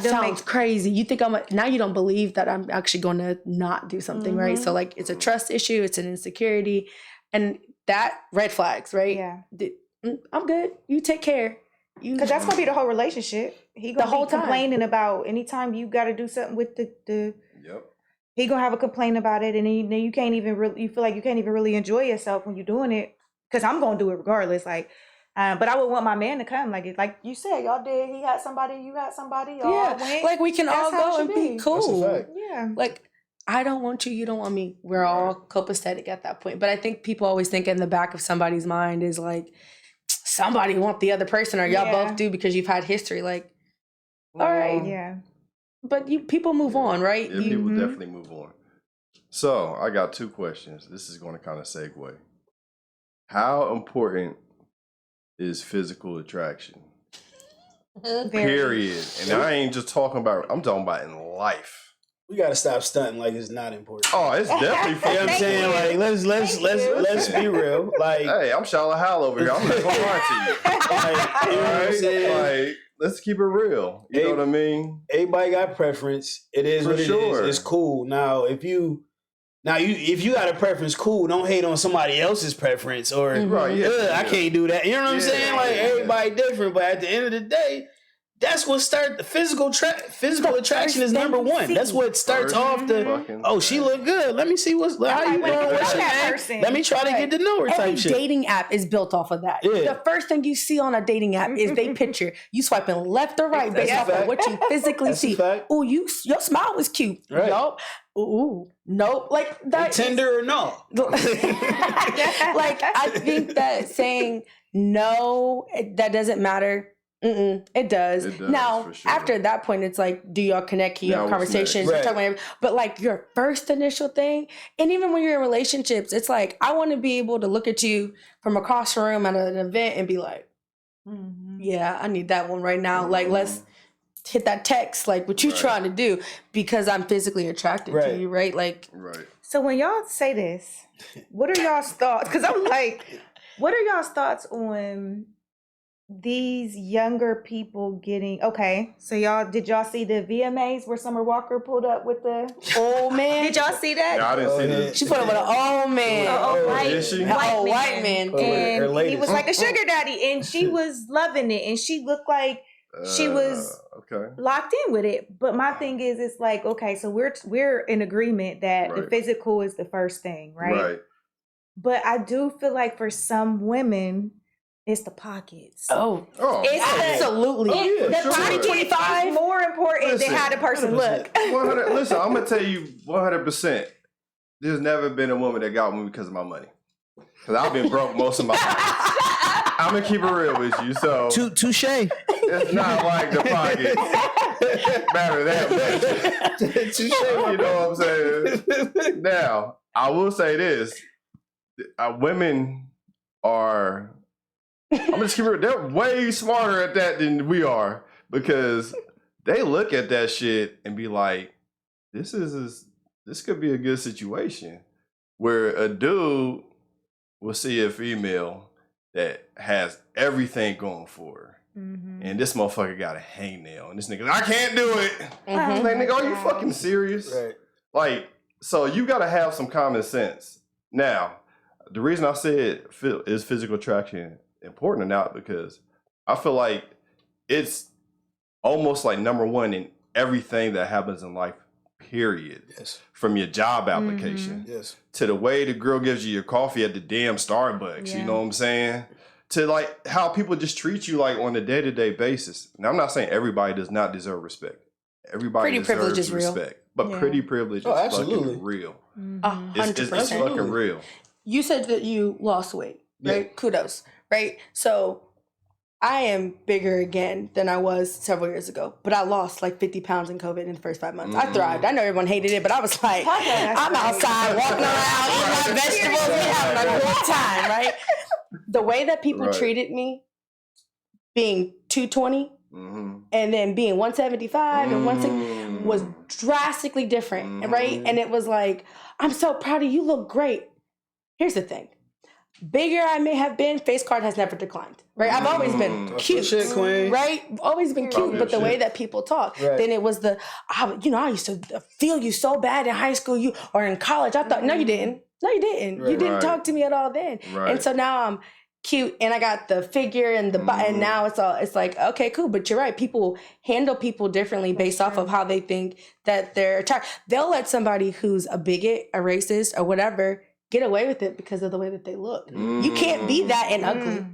sounds crazy, you think now you don't believe that I'm actually going to not do something, right? So, like, it's a trust issue. It's an insecurity. And that, red flags, right? Yeah. I'm good. You take care. Because that's going to be the whole relationship. He going to be complaining about anytime you got to do something with the he gonna have a complaint about it, and then you can't even really, you feel like you can't even really enjoy yourself when you're doing it. Because I'm gonna do it regardless. Like, but I would want my man to come. Like you said, y'all did. He had somebody, you got somebody. Y'all went. Like, we can all go and be cool. That's a fact. Yeah. Like, I don't want you, you don't want me. We're all copacetic at that point. But I think people always think in the back of somebody's mind is like, somebody want the other person, or y'all both do because you've had history. Like, all right, yeah. But people move on, right? Yeah, people definitely move on. So I got two questions. This is going to kind of segue. How important is physical attraction? Period. And I ain't just talking about, I'm talking about in life. We gotta stop stunting like it's not important. Oh, it's definitely fun. You know what I'm saying? Like, let's be real. Like, hey, I'm Shala Hal over here. I'm not gonna lie to you. Like, you know what I'm saying? Like, let's keep it real. You know what I mean? Everybody got preference. It is what it is. It's cool. Now, if you got a preference, cool. Don't hate on somebody else's preference or I can't do that. You know what I'm saying? Like, everybody different, but at the end of the day, that's what starts the physical attraction is number one. That's what starts off the she look good. Let me see how you doing. What's your name? Let me try to get to know her type shit. Every dating app is built off of that. Yeah. The first thing you see on a dating app is they picture you swiping left or right based off of what you physically see. Oh, your smile was cute. Right. Nope. Ooh, nope. Like that. Tender or no? Like, I think that saying no, that doesn't matter. It does. Now, after that point, it's like, do y'all connect? Can you have conversations? Right. But like your first initial thing, and even when you're in relationships, it's like, I want to be able to look at you from across the room at an event and be like, yeah, I need that one right now. Like, let's hit that text, like what you trying to do, because I'm physically attracted to you, right? Like, so when y'all say this, what are y'all's thoughts? Because I'm like, What are y'all's thoughts on these younger people getting so did y'all see the VMAs where Summer Walker pulled up with the old man? Did y'all see that? No, I didn't see that. She put up with an old man. White man. And he was like a sugar daddy, and she was loving it, and she looked like she was locked in with it. But my thing is, it's like, okay, so we're in agreement that the physical is the first thing, right? But I do feel like for some women, it's the pockets. It's absolutely. The 2025 is more important than how the person look. 100, listen, I'm gonna tell you 100%. There's never been a woman that got me because of my money. Because I've been broke most of my life. I'm gonna keep it real with you. So touche. It's not like the pockets matter that much. Touche. You know what I'm saying? Now, I will say this: women are. I'm just keep it. They're way smarter at that than we are, because they look at that shit and be like, "This could be a good situation," where a dude will see a female that has everything going for her, and this motherfucker got a hangnail, and this nigga, I can't do it. Like, nigga, are you fucking serious? Right. Like, so you got to have some common sense. Now, the reason I said is physical attraction important or not, because I feel like it's almost like number one in everything that happens in life, period. Yes. From your job application to the way the girl gives you your coffee at the damn Starbucks, you know what I'm saying? To like how people just treat you like on a day-to-day basis. Now, I'm not saying everybody does not deserve respect. Everybody deserves respect. But pretty privilege is fucking real. 100%. It's fucking real. You said that you lost weight, right? Kudos. Right? So I am bigger again than I was several years ago, but I lost like 50 pounds in COVID in the first 5 months. I thrived. I know everyone hated it, but I was like, I'm outside walking around, eating my vegetables, we having a good time, right? The way that people treated me, being 220 and then being 175 and 160 was drastically different, right? And it was like, I'm so proud of you, look great. Here's the thing. Bigger I may have been, face card has never declined, right? I've always been cute, right? Always been cute, but the way that people talk, then it was I used to feel you so bad in high school, or in college. I thought, no, you didn't. You didn't talk to me at all then. And so now I'm cute, and I got the figure and the and now it's like, okay, cool. But you're right. People handle people differently based off of how they think that they're attracted. They'll let somebody who's a bigot, a racist, or whatever get away with it because of the way that they look. You can't be that and ugly.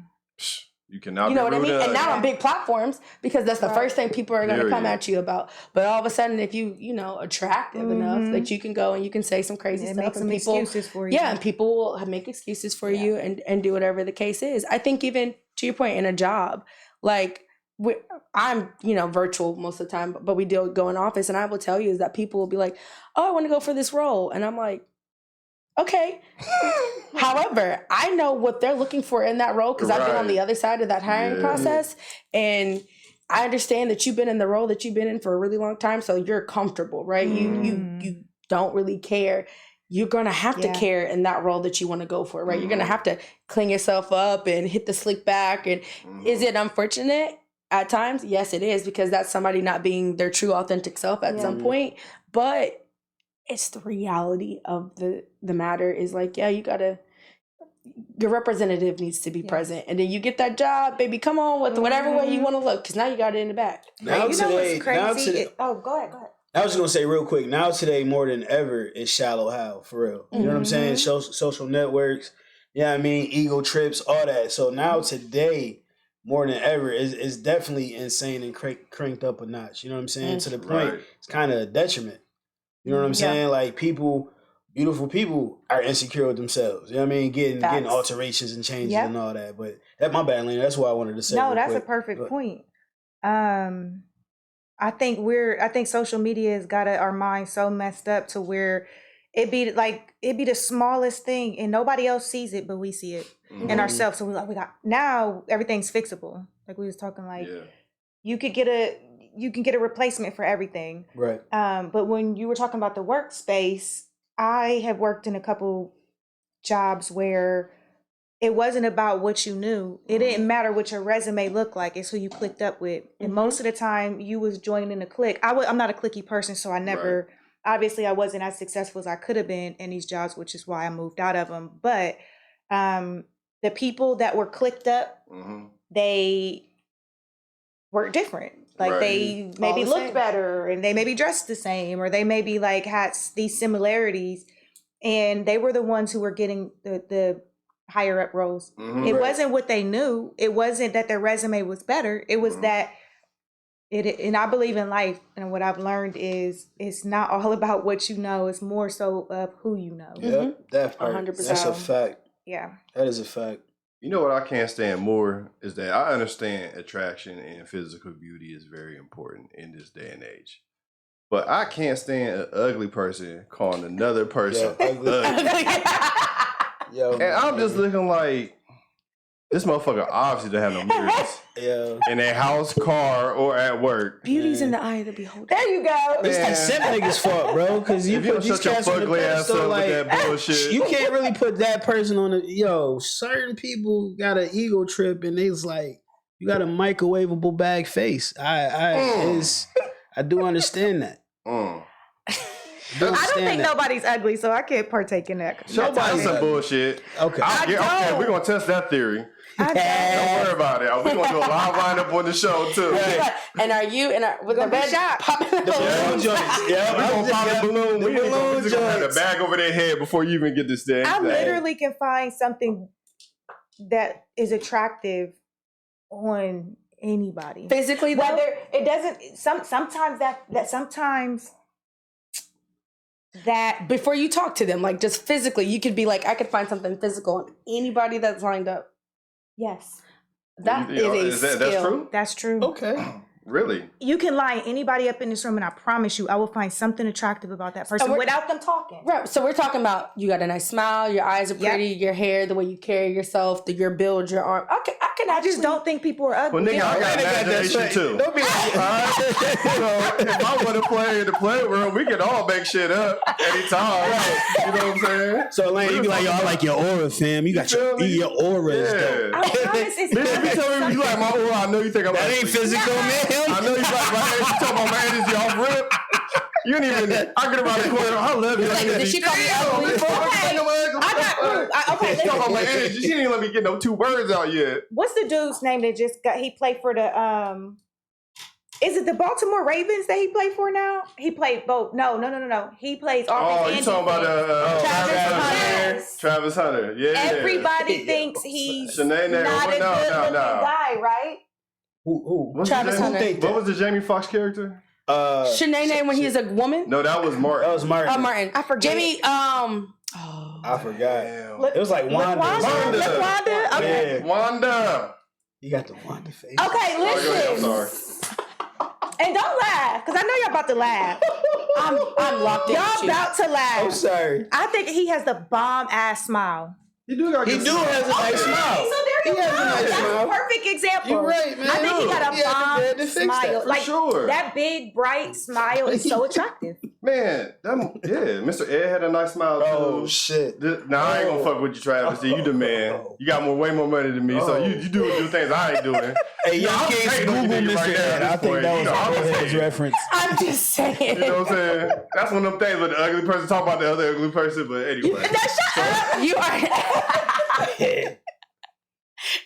You cannot. You know what I mean? And now on big platforms, because that's the first thing people are going to come at you about. But all of a sudden, if you attractive enough that you can go and you can say some crazy stuff, make some people, excuses for you. and people will make excuses for you and do whatever the case is. I think even to your point, in a job, like I'm virtual most of the time, but we do go in office, and I will tell you is that people will be like, "Oh, I want to go for this role," and I'm like, okay. However, I know what they're looking for in that role because I've been on the other side of that hiring process. And I understand that you've been in the role that you've been in for a really long time. So you're comfortable, right? You don't really care. You're going to have to care in that role that you want to go for, right? You're going to have to clean yourself up and hit the slick back. And is it unfortunate at times? Yes, it is, because that's somebody not being their true authentic self at some point. But it's the reality of the matter is like, your representative needs to be present. And then you get that job, baby, come on with whatever way you want to look, because now you got it in the back. Now you know what's crazy? Go ahead. I was going to say real quick, now today more than ever is shallow how, for real. You know what I'm saying? Social networks, ego trips, all that. So now today, more than ever, is definitely insane and cranked up a notch. You know what I'm saying? To the point, it's kind of a detriment. You know what I'm saying? Like beautiful people are insecure with themselves. You know what I mean? Getting alterations and changes and all that. But that's my bad, Lena. That's what I wanted to say. No, that's a perfect point. I think social media has got our minds so messed up to where it'd be the smallest thing and nobody else sees it, but we see it in ourselves. So we got now everything's fixable. Like we was talking, you could get a replacement for everything. Right. But when you were talking about the workspace, I have worked in a couple jobs where it wasn't about what you knew. It didn't matter what your resume looked like. It's who you clicked up with. And most of the time you was joining a clique. I'm not a cliquey person, so I never, obviously I wasn't as successful as I could have been in these jobs, which is why I moved out of them. But the people that were clicked up, they were different. Like they maybe looked better and they maybe dressed the same, or they maybe like had these similarities, and they were the ones who were getting the higher up roles. It wasn't what they knew. It wasn't that their resume was better. It was that and I believe in life, and what I've learned is it's not all about what you know. It's more so of who you know. Yep, that part. 100%. That's a fact. Yeah. That is a fact. You know what I can't stand more is that I understand attraction and physical beauty is very important in this day and age. But I can't stand an ugly person calling another person ugly. Yo, and I'm just looking like, this motherfucker obviously don't have no mirrors in their house, car, or at work. Beauty's in the eye of the beholder. There you go. It's that simp niggas' fault, bro. Because you put these cats on the pedestal, like, with that bullshit. You can't really put that person on the, certain people got an ego trip and it's like, you got a microwavable bag face. I do understand that. I don't think nobody's ugly, so I can't partake in that. Nobody's some bullshit. Okay. Okay, we're going to test that theory. Don't worry about it. We're going to do a live lineup on the show, too. And are you, we're going to be shocked. The balloon joints. Yeah, we're going to pop the balloon. We're going to have the bag over their head before you even get this thing. I literally can find something that is attractive on anybody. Physically, whether it doesn't, sometimes that before you talk to them, like just physically, you could be like, I could find something physical on anybody that's lined up. Yes. That is a skill. That's true? That's true. Okay. Really? You can line anybody up in this room, and I promise you, I will find something attractive about that person without them talking. Right. So we're talking about you got a nice smile, your eyes are pretty, your hair, the way you carry yourself, your build, your arm. I just don't think people are ugly. Well, nigga, I got imagination too. Don't be like, so if I want to play in the playroom, we can all make shit up anytime. You know what I'm saying? So, Lane, you be like, yo, I like your aura, fam. You got your aura is dope. I promise it's Bitch, you tell me you like my aura, I know you think I'm that ain't physical, man. I know you like my hands. You talking about my energy off rip. You ain't even. I get around the corner. I love you. Like, did she call me ugly? Okay, she talking about my energy. She didn't even let me get no 2 words out yet. What's the dude's name that just got? He played for the. Is it the Baltimore Ravens that he played for now? He played both. No. He plays offense. Oh, you talking about Travis Hunter? Yeah. Everybody thinks he's not a good-looking guy, right? Who? Travis Hunter. What was the Jamie Foxx character? Shanae when he's a woman? No, that was Martin. That was Martin. Oh, Martin. I forget. Jimmy, I forgot. It was like Wanda. Wanda? Okay. Yeah. Wanda. You got the Wanda face. Okay, listen. I'm sorry. And don't laugh, because I know y'all about to laugh. I'm locked in. Y'all about to laugh. I'm sorry. I think he has the bomb-ass smile. He do have a nice smile. So there you go. That's a perfect example. You're right, man. I think he got a bomb smile. Like, sure. That big, bright smile is so attractive. Man, Mr. Ed had a nice smile too. Oh shit! Now I ain't gonna fuck with you, Travis. You the man. You got way more money than me, so you do things I ain't doing. Hey, you can't Google Mr. Ed. I think that was his reference. I'm just saying. You know what I'm saying? That's one of them things where the ugly person talk about the other ugly person, but anyway. Shut up! You are.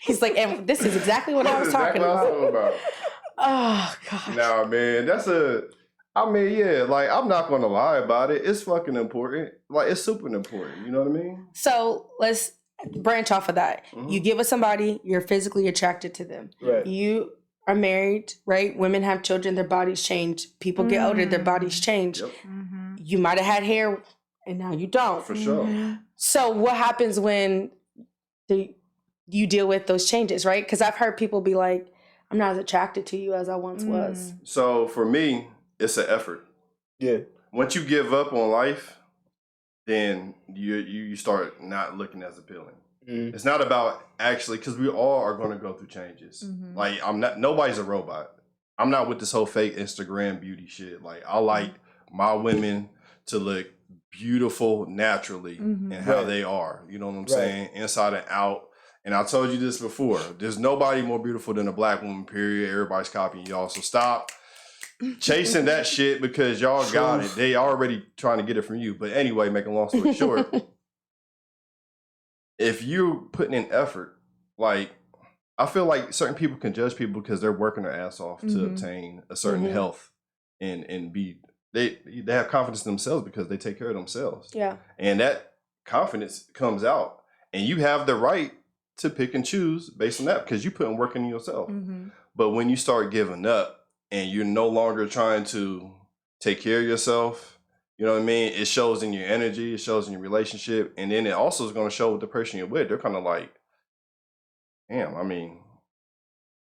He's like, and this is exactly what I was talking about. Oh God. Nah, man, like, I'm not gonna lie about it. It's fucking important. Like, it's super important. You know what I mean? So let's branch off of that. Mm-hmm. You get with somebody, you're physically attracted to them. Right. You are married, right? Women have children, their bodies change. People get older, their bodies change. Yep. Mm-hmm. You might have had hair and now you don't. For sure. So what happens when you deal with those changes, right? Because I've heard people be like, I'm not as attracted to you as I once was. So for me, it's an effort. Yeah. Once you give up on life, then you start not looking as appealing. Mm-hmm. It's not about actually, because we all are going to go through changes. Mm-hmm. Like, nobody's a robot. I'm not with this whole fake Instagram beauty shit. Like, I like my women to look beautiful naturally and how they are. You know what I'm saying? Inside and out. And I told you this before. There's nobody more beautiful than a black woman, period. Everybody's copying y'all. So stop chasing that shit because y'all got it. They already trying to get it from you. But anyway, making a long story short, if you're putting in effort, like, I feel like certain people can judge people because they're working their ass off to obtain a certain health and be, they have confidence in themselves because they take care of themselves. Yeah. And that confidence comes out. And you have the right to pick and choose based on that because you put in work in yourself. But when you start giving up and you're no longer trying to take care of yourself, you know what I mean? It shows in your energy, it shows in your relationship, and then it also is going to show with the person you're with. They're kind of like, damn, I mean,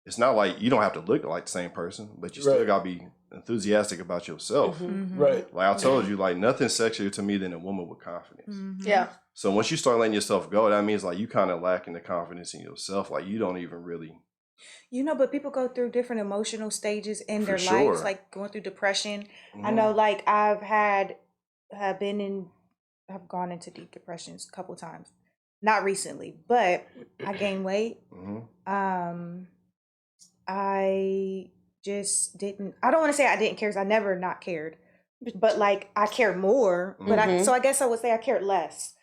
it's not like you don't have to look like the same person, but you still got to be enthusiastic about yourself. Right. Like I told you, like nothing's sexier to me than a woman with confidence. Yeah. So once you start letting yourself go, that means like you kind of lacking the confidence in yourself. Like you don't even really. You know, but people go through different emotional stages in their sure. lives, like going through depression. I know, like I've gone into deep depressions a couple times. Not recently, but I gained weight. I just didn't. I don't want to say I didn't care because I never not cared, but like I cared more. But so I guess I would say I cared less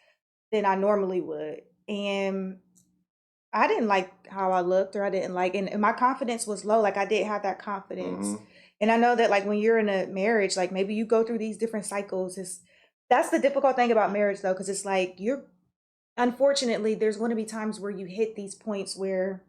than I normally would, and I didn't like how I looked, or I didn't like, and my confidence was low. Like I didn't have that confidence, and I know that like when you're in a marriage, like maybe you go through these different cycles. That's the difficult thing about marriage, though, because it's like unfortunately, there's going to be times where you hit these points where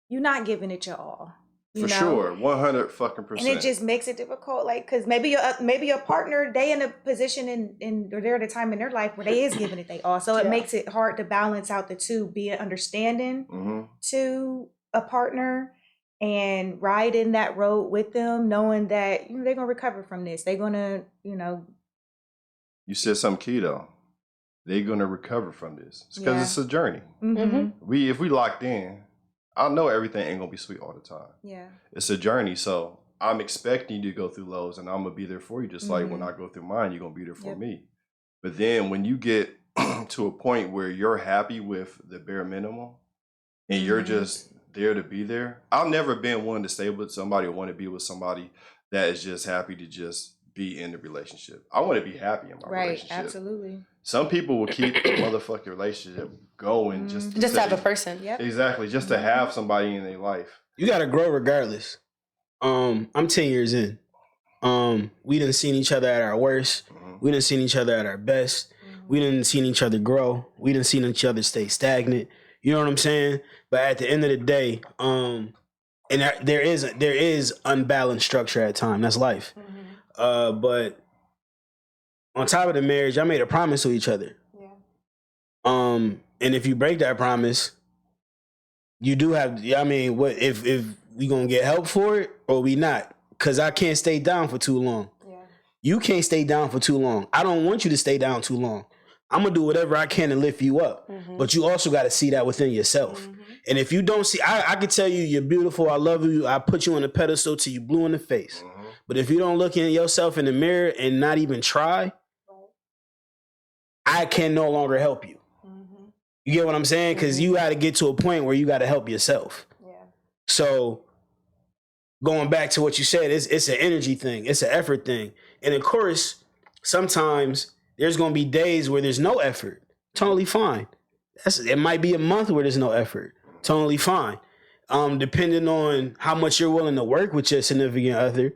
you're not giving it your all. For sure, 100%. And it just makes it difficult, like, because maybe your partner, they in a position or they're at a time in their life where they is giving it they all. So it makes it hard to balance out the two, be an understanding to a partner and ride in that road with them, knowing that they're gonna recover from this. They're gonna, You said something key though. They're gonna recover from this because it's a journey. If we locked in, I know everything ain't gonna be sweet all the time. Yeah. It's a journey. So I'm expecting you to go through lows and I'm gonna be there for you. Just like when I go through mine, you're gonna be there for me. But then when you get to a point where you're happy with the bare minimum and you're just there to be there. I've never been one to stay with somebody or want to be with somebody that is just happy to just be in the relationship. I want to be happy in my relationship. Right, absolutely. Some people will keep the motherfucking relationship going just to have a person. Yep. Exactly, just to have somebody in their life. You gotta grow regardless. I'm 10 years in. We done seen each other at our worst. We done seen each other at our best. We done seen each other grow. We done seen each other stay stagnant. You know what I'm saying? But at the end of the day, and there is unbalanced structure at times. That's life. But on top of the marriage, I made a promise to each other. Yeah. And if you break that promise, you do have. I mean, what if we gonna get help for it or we not? Because I can't stay down for too long. Yeah. You can't stay down for too long. I don't want you to stay down too long. I'm gonna do whatever I can to lift you up. But you also got to see that within yourself. And if you don't see, I can tell you you're beautiful. I love you. I put you on a pedestal till you blue in the face. But if you don't look in yourself in the mirror and not even try, I can no longer help you. You get what I'm saying? Because you got to get to a point where you got to help yourself. Yeah. So going back to what you said, it's an energy thing. It's an effort thing. And of course, sometimes there's going to be days where there's no effort. Totally fine. It might be a month where there's no effort. Totally fine. Depending on how much you're willing to work with your significant other,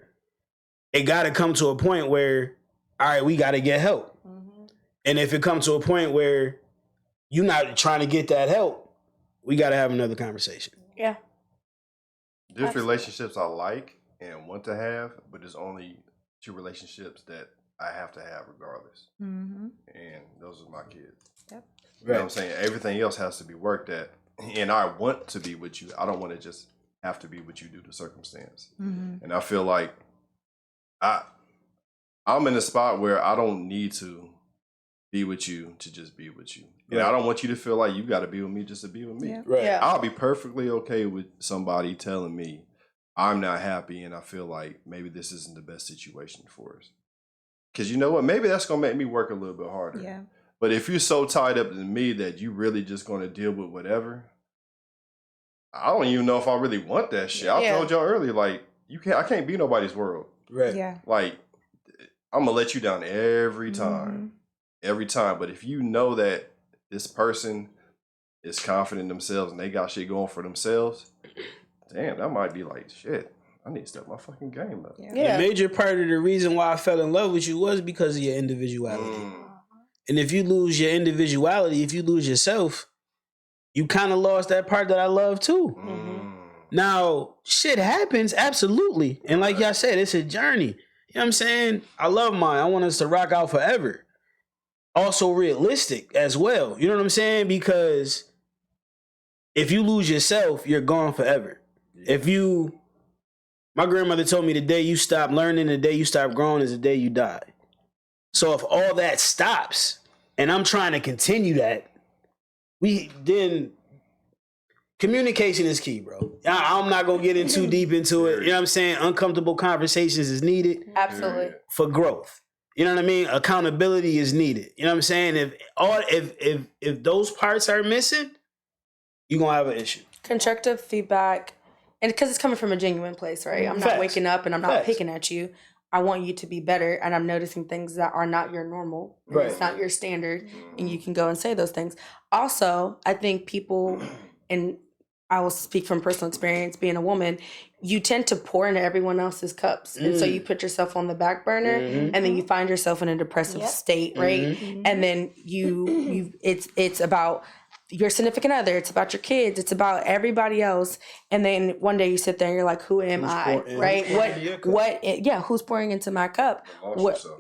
it got to come to a point where, all right, we got to get help. And if it comes to a point where you're not trying to get that help, we got to have another conversation. Yeah. There's relationships I like and want to have, but there's only 2 relationships that I have to have regardless. And those are my kids. Yep. You know what I'm saying? Everything else has to be worked at. And I want to be with you. I don't want to just have to be with you due to circumstance. And I feel like I'm in a spot where I don't need to be with you to just be with you. And I don't want you to feel like you got to be with me just to be with me. Yeah. I'll be perfectly okay with somebody telling me I'm not happy and I feel like maybe this isn't the best situation for us. Because you know what? Maybe that's going to make me work a little bit harder. Yeah. But if you're so tied up in me that you really just going to deal with whatever, I don't even know if I really want that shit. I told y'all earlier, like, I can't be nobody's world. Right. Yeah. Like, I'm gonna let you down every time. Every time. But if you know that this person is confident in themselves and they got shit going for themselves, damn, that might be like, shit, I need to step my fucking game up. Yeah. A major part of the reason why I fell in love with you was because of your individuality. And if you lose your individuality, if you lose yourself, you kind of lost that part that I love too. Now, shit happens, absolutely. And like y'all said, it's a journey. You know what I'm saying? I love mine. I want us to rock out forever. Also realistic as well. You know what I'm saying? Because if you lose yourself, you're gone forever. My grandmother told me the day you stop learning, the day you stop growing is the day you die. So if all that stops and I'm trying to continue that, then communication is key, bro. I'm not going to get in too deep into it. You know what I'm saying? Uncomfortable conversations is needed. Absolutely. For growth. You know what I mean? Accountability is needed. You know what I'm saying? If those parts are missing, you're going to have an issue. Constructive feedback, and because it's coming from a genuine place, right? I'm not waking up and I'm not picking at you. I want you to be better, and I'm noticing things that are not your normal. Right. It's not your standard, and you can go and say those things. Also, I think people, and I will speak from personal experience being a woman, you tend to pour into everyone else's cups. And so you put yourself on the back burner and then you find yourself in a depressive state, right? And then it's about your significant other, it's about your kids, it's about everybody else. And then one day you sit there and you're like, who am I? Right? Who's pouring into my cup?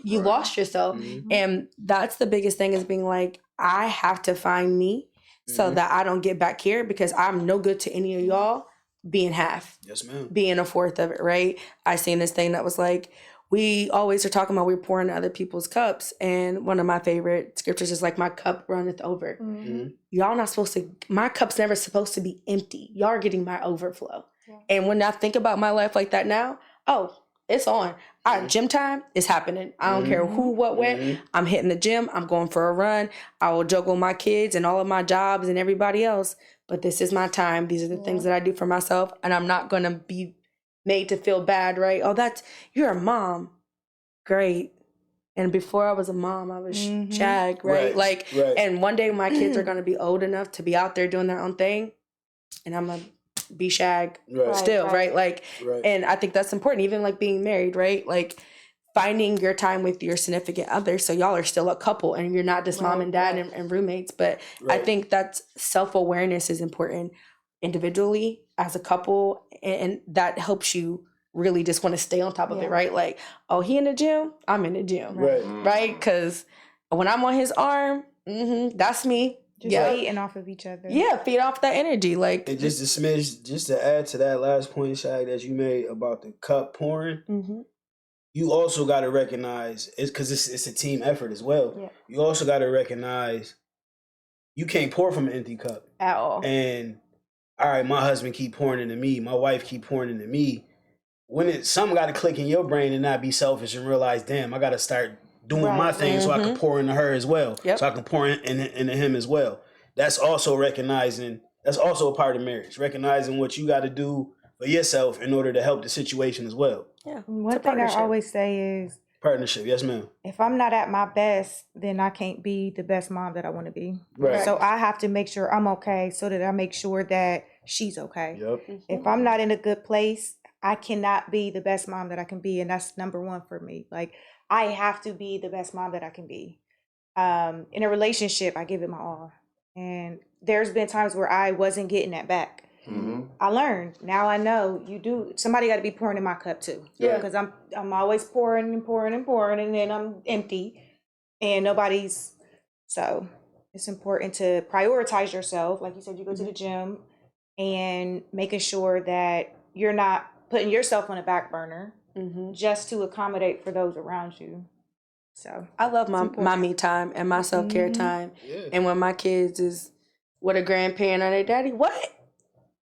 You lost yourself. And that's the biggest thing, is being like, I have to find me. So that I don't get back here, because I'm no good to any of y'all being half. Yes, ma'am. Being a fourth of it, right? I seen this thing that was like, we always are talking about we're pouring other people's cups. And one of my favorite scriptures is like, my cup runneth over. Y'all not supposed to, my cup's never supposed to be empty. Y'all are getting my overflow. And when I think about my life like that now, it's on. Gym time is happening. I don't care who, what, when. I'm hitting the gym. I'm going for a run. I will juggle my kids and all of my jobs and everybody else. But this is my time. These are the things that I do for myself. And I'm not going to be made to feel bad, right? You're a mom. Great. And before I was a mom, I was Shag, right? And one day my kids are going to be old enough to be out there doing their own thing. And I'm going to be Shag still, right? And I think that's important, even like being married, right? Like finding your time with your significant other, so y'all are still a couple and you're not just mom and dad and roommates. But I think that's self-awareness is important individually as a couple, and that helps you really just want to stay on top of it, right? Like, he in the gym, I'm in the gym, right? Because when I'm on his arm, that's me. Just feeding off of each other. Yeah, feed off that energy. Like, and just a smidge, just to add to that last point, Shag, that you made about the cup pouring, you also got to recognize, because it's a team effort as well. Yeah. You also got to recognize you can't pour from an empty cup. At all. And, all right, my husband keep pouring into me, my wife keep pouring into me. Something got to click in your brain and not be selfish and realize, damn, I got to start doing my thing so I can pour into her as well. So I can pour into him as well. That's also recognizing, that's also a part of marriage. Recognizing what you got to do for yourself in order to help the situation as well. Yeah. One thing I always say is partnership. Yes, ma'am. If I'm not at my best, then I can't be the best mom that I want to be. Right. So I have to make sure I'm okay so that I make sure that she's okay. Yep. If I'm not in a good place, I cannot be the best mom that I can be. And that's number one for me. Like, I have to be the best mom that I can be. In a relationship, I give it my all. And there's been times where I wasn't getting that back. I learned. Now I know somebody got to be pouring in my cup too. Yeah. Because I'm always pouring and pouring and pouring, and then I'm empty and so it's important to prioritize yourself. Like you said, you go to the gym and making sure that you're not putting yourself on a back burner just to accommodate for those around you. So I love my me time and my self-care time. Yeah. And when my kids is with a grandparent or their daddy, what?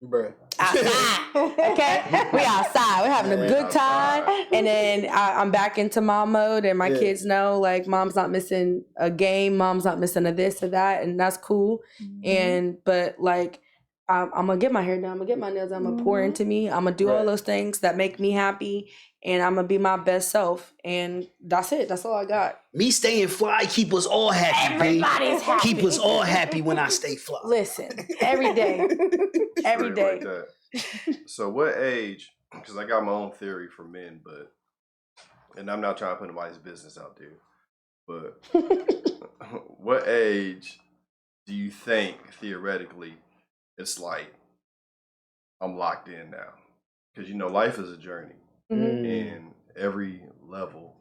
Bruh. Outside. Okay? We outside. We're having a good time. And then I'm back into mom mode, and my kids know, like, mom's not missing a game, mom's not missing a this or that, and that's cool. But like, I'm gonna get my hair done, I'm gonna get my nails done, I'm gonna pour into me, I'm gonna do all those things that make me happy, and I'm gonna be my best self, and that's it. That's all I got. Me staying fly keep us all happy. Everybody's happy. Keep us all happy when I stay fly. Listen, every day, every day. Like that. So what age? Because I got my own theory for men, and I'm not trying to put anybody's business out there, but what age do you think theoretically it's like I'm locked in now? Because life is a journey, and every level,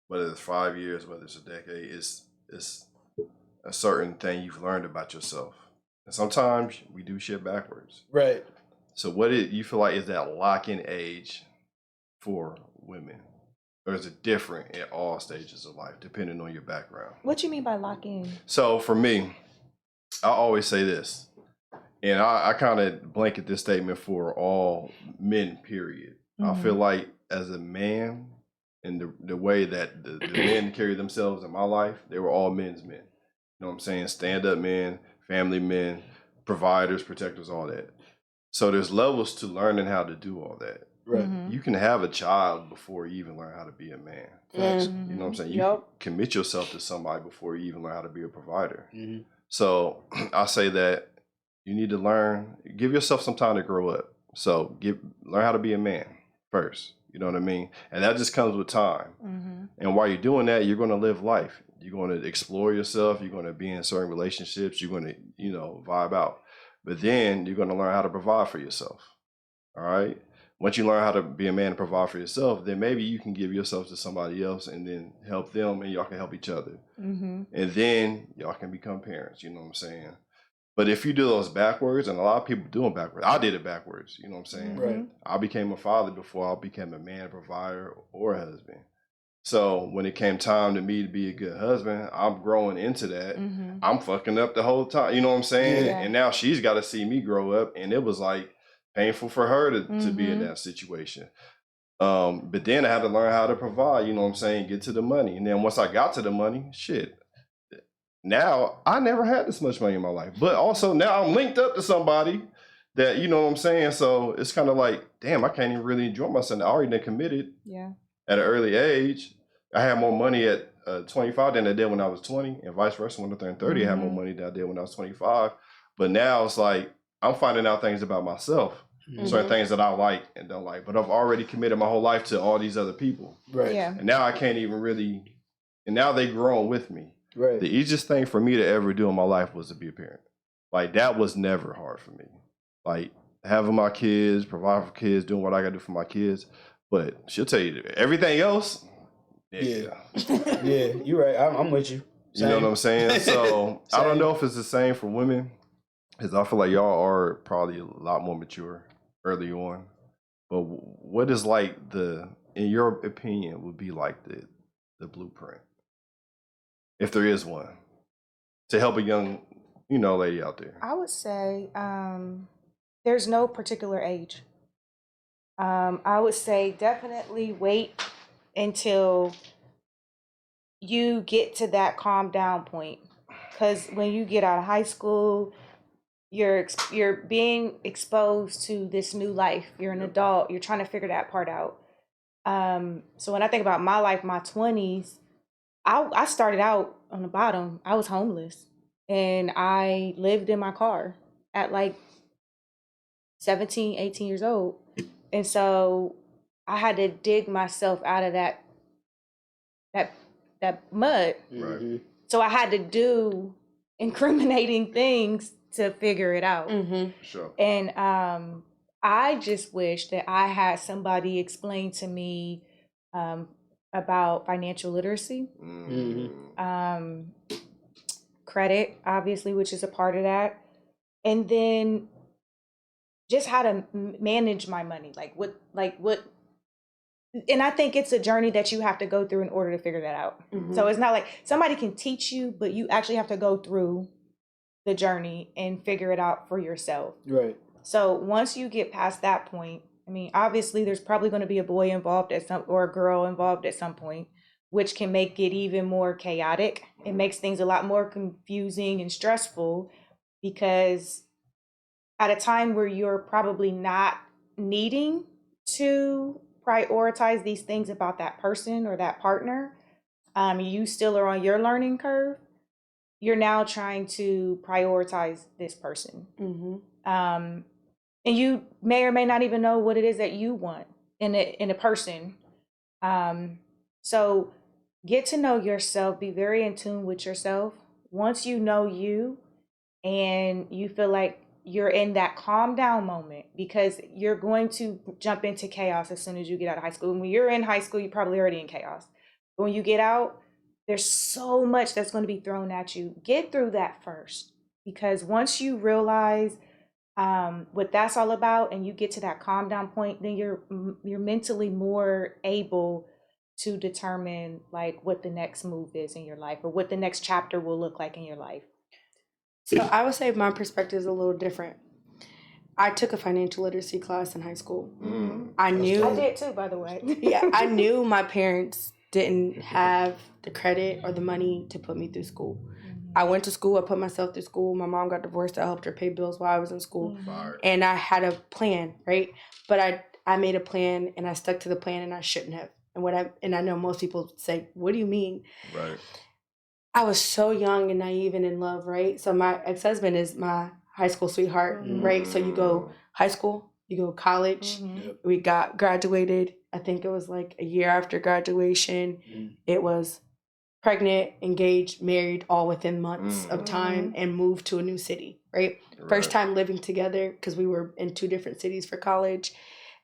whether it's 5 years, whether it's a decade, it's a certain thing you've learned about yourself. And sometimes we do shit backwards. Right. So what you feel like is that lock-in age for women? Or is it different at all stages of life, depending on your background? What you mean by lock in? So for me, I always say this, and I kind of blanket this statement for all men, period. I feel like as a man, and the way that the men carry themselves in my life, they were all men's men. You know what I'm saying? Stand-up men, family men, providers, protectors, all that. So there's levels to learning how to do all that. Right. You can have a child before you even learn how to be a man. You know what I'm saying? You commit yourself to somebody before you even learn how to be a provider. So I say that you need to give yourself some time to grow up. So learn how to be a man first. You know what I mean? And that just comes with time. And while you're doing that, you're going to live life. You're going to explore yourself. You're going to be in certain relationships. You're going to, vibe out. But then you're going to learn how to provide for yourself. All right? Once you learn how to be a man and provide for yourself, then maybe you can give yourself to somebody else and then help them, and y'all can help each other. And then y'all can become parents. You know what I'm saying? But if you do those backwards, and a lot of people do them backwards, I did it backwards. You know what I'm saying? Right. I became a father before I became a man, provider, or a husband. So when it came time to me to be a good husband, I'm growing into that. I'm fucking up the whole time. You know what I'm saying? Yeah. And now she's got to see me grow up. And it was like painful for her to be in that situation. But then I had to learn how to provide, you know what I'm saying? Get to the money. And then once I got to the money, shit. Now, I never had this much money in my life. But also now I'm linked up to somebody that, you know what I'm saying? So it's kind of like, damn, I can't even really enjoy myself. I already been committed. Yeah. At an early age. I had more money at 25 than I did when I was 20, and vice versa. When I turned 30, I had more money than I did when I was 25. But now it's like I'm finding out things about myself, certain things that I like and don't like. But I've already committed my whole life to all these other people. Right. Yeah. And now I can't even really, and now they grown with me. Right. The easiest thing for me to ever do in my life was to be a parent. Like that was never hard for me. Like having my kids, providing for kids, doing what I got to do for my kids. But she'll tell you everything else. Yeah, you're right. I'm with you. You know what I'm saying? So I don't know if it's the same for women, because I feel like y'all are probably a lot more mature early on. But what is like in your opinion, would be like the blueprint, if there is one, to help a young, lady out there? I would say there's no particular age. I would say definitely wait until you get to that calm down point, because when you get out of high school, you're being exposed to this new life. You're an adult. You're trying to figure that part out. So when I think about my life, my 20s, I started out on the bottom. I was homeless, and I lived in my car at like 17, 18 years old. And so I had to dig myself out of that mud. Right. So I had to do incriminating things to figure it out. Sure. And I just wish that I had somebody explain to me about financial literacy, credit, obviously, which is a part of that, and then just how to manage my money, like what. And I think it's a journey that you have to go through in order to figure that out. So it's not like somebody can teach you, but you actually have to go through the journey and figure it out for yourself. Right. So once you get past that point, I mean, obviously there's probably going to be a boy involved or a girl involved at some point, which can make it even more chaotic. It makes things a lot more confusing and stressful. because at a time where you're probably not needing to prioritize these things about that person or that partner, you still are on your learning curve. You're now trying to prioritize this person. And you may or may not even know what it is that you want in a person. So get to know yourself, be very in tune with yourself. Once you know you and you feel like you're in that calm down moment, because you're going to jump into chaos as soon as you get out of high school. When you're in high school, you're probably already in chaos. But when you get out, there's so much that's going to be thrown at you. Get through that first, because once you realize what that's all about and you get to that calm down point, then you're mentally more able to determine like what the next move is in your life or what the next chapter will look like in your life. So I would say my perspective is a little different. I took a financial literacy class in high school. I did too, by the way. Yeah, I knew my parents didn't have the credit or the money to put me through school. I went to school. I put myself through school. My mom got divorced. I helped her pay bills while I was in school. And I had a plan, right? But I made a plan and I stuck to the plan and I shouldn't have. And I know most people say, what do you mean? Right. I was so young and naive and in love, right? So my ex-husband is my high school sweetheart, right? So you go high school, you go college. We got graduated. I think it was like a year after graduation. It was pregnant, engaged, married, all within months of time, and moved to a new city, right? First time living together, because we were in 2 different cities for college.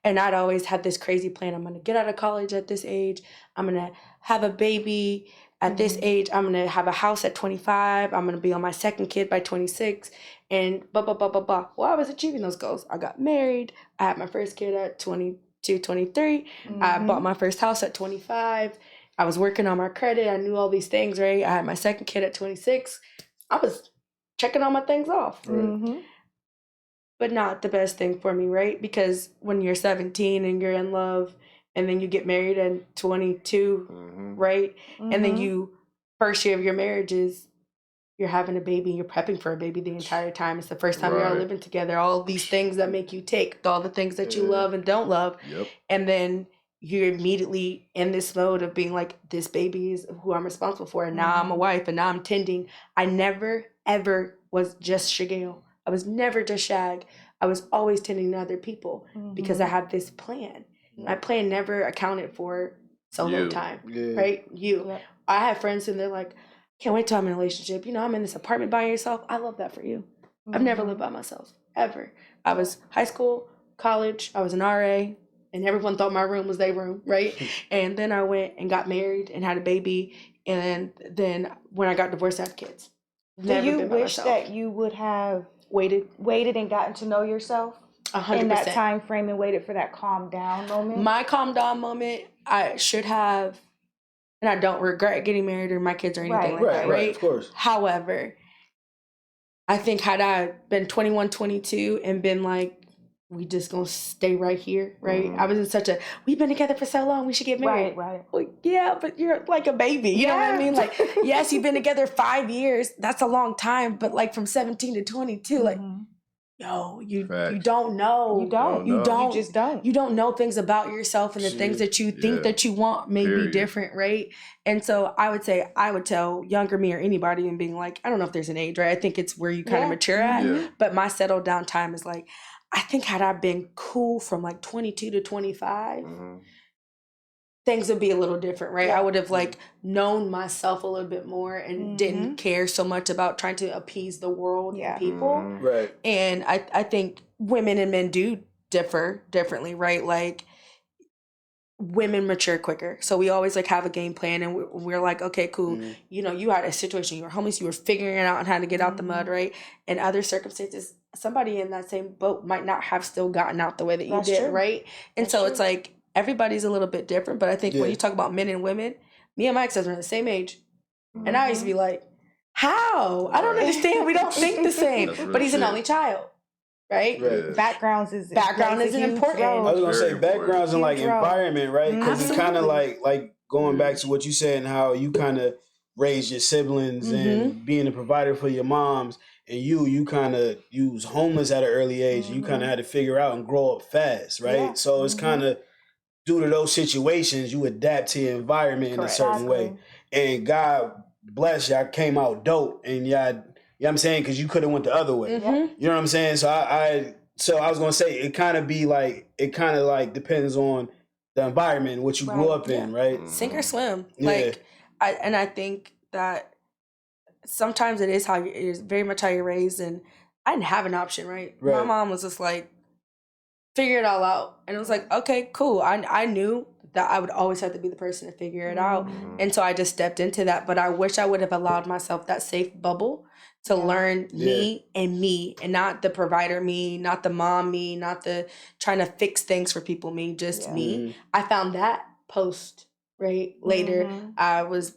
And I'd always had this crazy plan. I'm going to get out of college at this age. I'm going to have a baby at this age. I'm going to have a house at 25. I'm going to be on my second kid by 26. And blah, blah, blah, blah, blah. Well, I was achieving those goals. I got married. I had my first kid at 22, 23. I bought my first house at 25. I was working on my credit. I knew all these things, right? I had my second kid at 26. I was checking all my things off. But not the best thing for me, right? Because when you're 17 and you're in love and then you get married at 22, right? And then first year of your marriage is you're having a baby, you're prepping for a baby the entire time. It's the first time you're all living together. All these things that make you take, all the things that you love and don't love. And then you're immediately in this mode of being like, this baby is who I'm responsible for. And now I'm a wife and now I'm tending. I never, ever was just Shagail. I was never just Shag. I was always tending to other people because I had this plan. My plan never accounted for solo time, right? I have friends and they're like, can't wait till I'm in a relationship. You know, I'm in this apartment by yourself. I love that for you. I've never lived by myself, ever. I was high school, college, I was an RA, and everyone thought my room was their room, right? And then I went and got married and had a baby. And then when I got divorced, I had kids. Do you wish that you would have waited and gotten to know yourself 100%. in that time frame and waited for that calm down moment? My calm down moment, I should have, and I don't regret getting married or my kids or anything like that, right? Of course. However, I think had I been 21, 22 and been like, we just gonna stay right here, right? I was in such a, we've been together for so long, we should get married. Right. Well, yeah, but you're like a baby, you know what I mean? Like, yes, you've been together 5 years, that's a long time, but like from 17 to 22, like, yo, you don't know. You just don't. You don't know things about yourself, and the things that you think that you want may be different, right? And so I would say, I would tell younger me or anybody and being like, I don't know if there's an age, right? I think it's where you kind of mature at, but my settled down time is like, I think had I been cool from like 22 to 25, things would be a little different, right? I would have like known myself a little bit more and didn't care so much about trying to appease the world and people. Right. And I think women and men do differ differently, right? Like women mature quicker. So we always like have a game plan and we're like, okay, cool. You know, you had a situation, you were homeless, you were figuring it out on how to get out the mud, right? In other circumstances, somebody in that same boat might not have still gotten out the way that you did, right? And so it's like, everybody's a little bit different, but I think when you talk about men and women, me and my ex-husband are the same age. And I used to be like, how? I don't understand. We don't think the same. But he's an only child, right? Background is important. I was going to say backgrounds and like Huge role. environment, right? Because it's kind of like going back to what you said and how you kind of raised your siblings and being a provider for your moms. and you kind of you was homeless at an early age, and you kind of had to figure out and grow up fast, right? Yeah. So it's kind of due to those situations, you adapt to your environment in a certain way. And God bless y'all came out dope, and y'all, you know what I'm saying? Because you could have went the other way. You know what I'm saying? So I was gonna say it kind of like depends on the environment, what you grew up in, right? Sink or swim. Yeah. Like I think that sometimes it is very much how you're raised, and I didn't have an option, right? My mom was just like, figure it all out. And it was like, okay, cool. I knew that I would always have to be the person to figure it out. And so I just stepped into that. But I wish I would have allowed myself that safe bubble to learn me, and not the provider me, not the mom me, not the trying to fix things for people me, just me. I found that post, right? Later,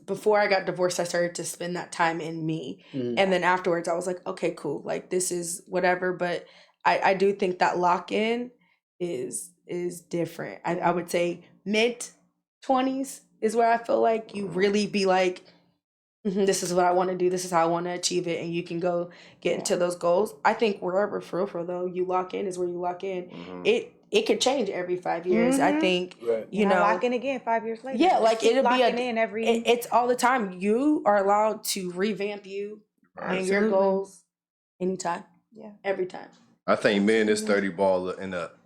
before I got divorced, I started to spend that time in me. And then afterwards, I was like, okay, cool. Like, this is whatever. But I do think that lock-in is different. I would say mid-20s is where I feel like you really be like, this is what I want to do. This is how I want to achieve it. And you can go get into those goals. I think wherever, for real, though, you lock in is where you lock in. It could change every 5 years. I think, you know. Lock in again 5 years later. Yeah, like it'll be it's all the time. You are allowed to revamp you and your goals anytime. Yeah. Every time. I think men is 30 ball and up.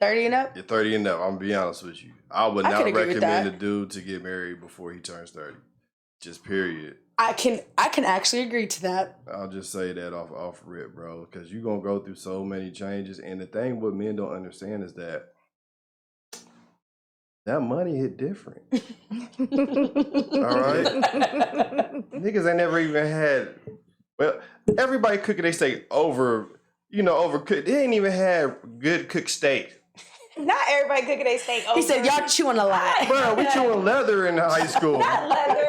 30 and up? You're 30 and up. I'm gonna be honest with you. I would not recommend a dude to get married before he turns 30. Just period. I can actually agree to that. I'll just say that off rip, bro, because you're gonna go through so many changes. And the thing what men don't understand is that money hit different. All right? Niggas ain't never even had, well, everybody cooking they steak overcooked. They ain't even had good cooked steak. Not everybody cooking their steak over. He said, y'all chewing a lot. Bro, we chewing leather in high school. Not leather.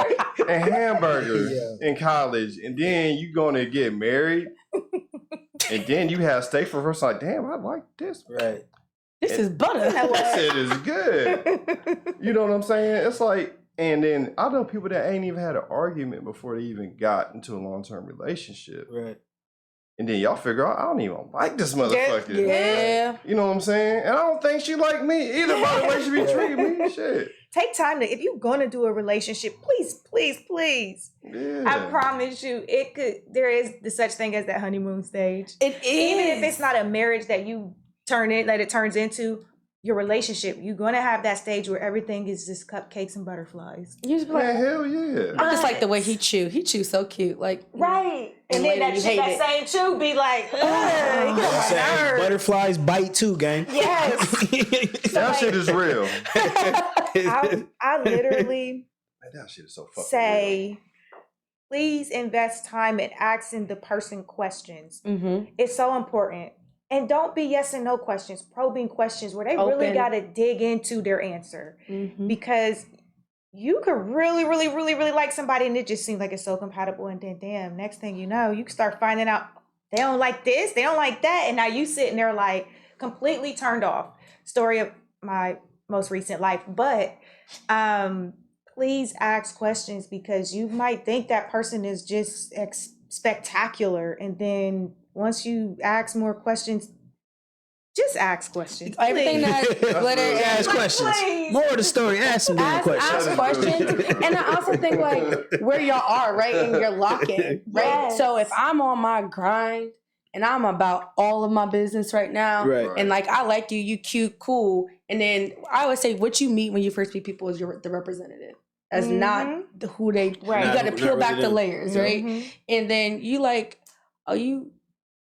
And hamburgers in college. And then you gonna get married. And then you have steak for the first time. Like, damn, I like this. Right. This is butter. This shit is good. You know what I'm saying? It's like, and then I know people that ain't even had an argument before they even got into a long-term relationship. Right. And then y'all figure out, I don't even like this motherfucker. Yeah. You know what I'm saying? And I don't think she like me either by the way she be treating me. Shit. Take time if you're gonna do a relationship, please. Yeah. I promise you, there is the such thing as that honeymoon stage. It is. Even if it's not a marriage that it turns into your relationship, you're gonna have that stage where everything is just cupcakes and butterflies. You just be like, hell yeah. I just like the way he chew. He chews so cute. Like, right. And then that same chew be like, butterflies bite too, gang. Yes. That shit is real. I literally that shit is so fucking say, real. please invest time in asking the person questions. It's so important. And don't be yes and no questions, probing questions where they really got to dig into their answer. Because you could really, really, really, really like somebody and it just seems like it's so compatible. And then, damn, next thing you know, you start finding out they don't like this, they don't like that. And now you sitting there like completely turned off. Story of my most recent life. But please ask questions because you might think that person is just spectacular. And then once you ask more questions, just ask questions. Everything that glitter. Ask questions. Please. More of the story. Ask some damn questions. Ask questions. And I also think like where y'all are, right? And you're locking, right? Yes. So if I'm on my grind and I'm about all of my business right now, and like I like you cute, cool. And then I always say what you meet when you first meet people is the representative. That's not who they. Right. You got to peel back the layers, right? And then you like, oh, you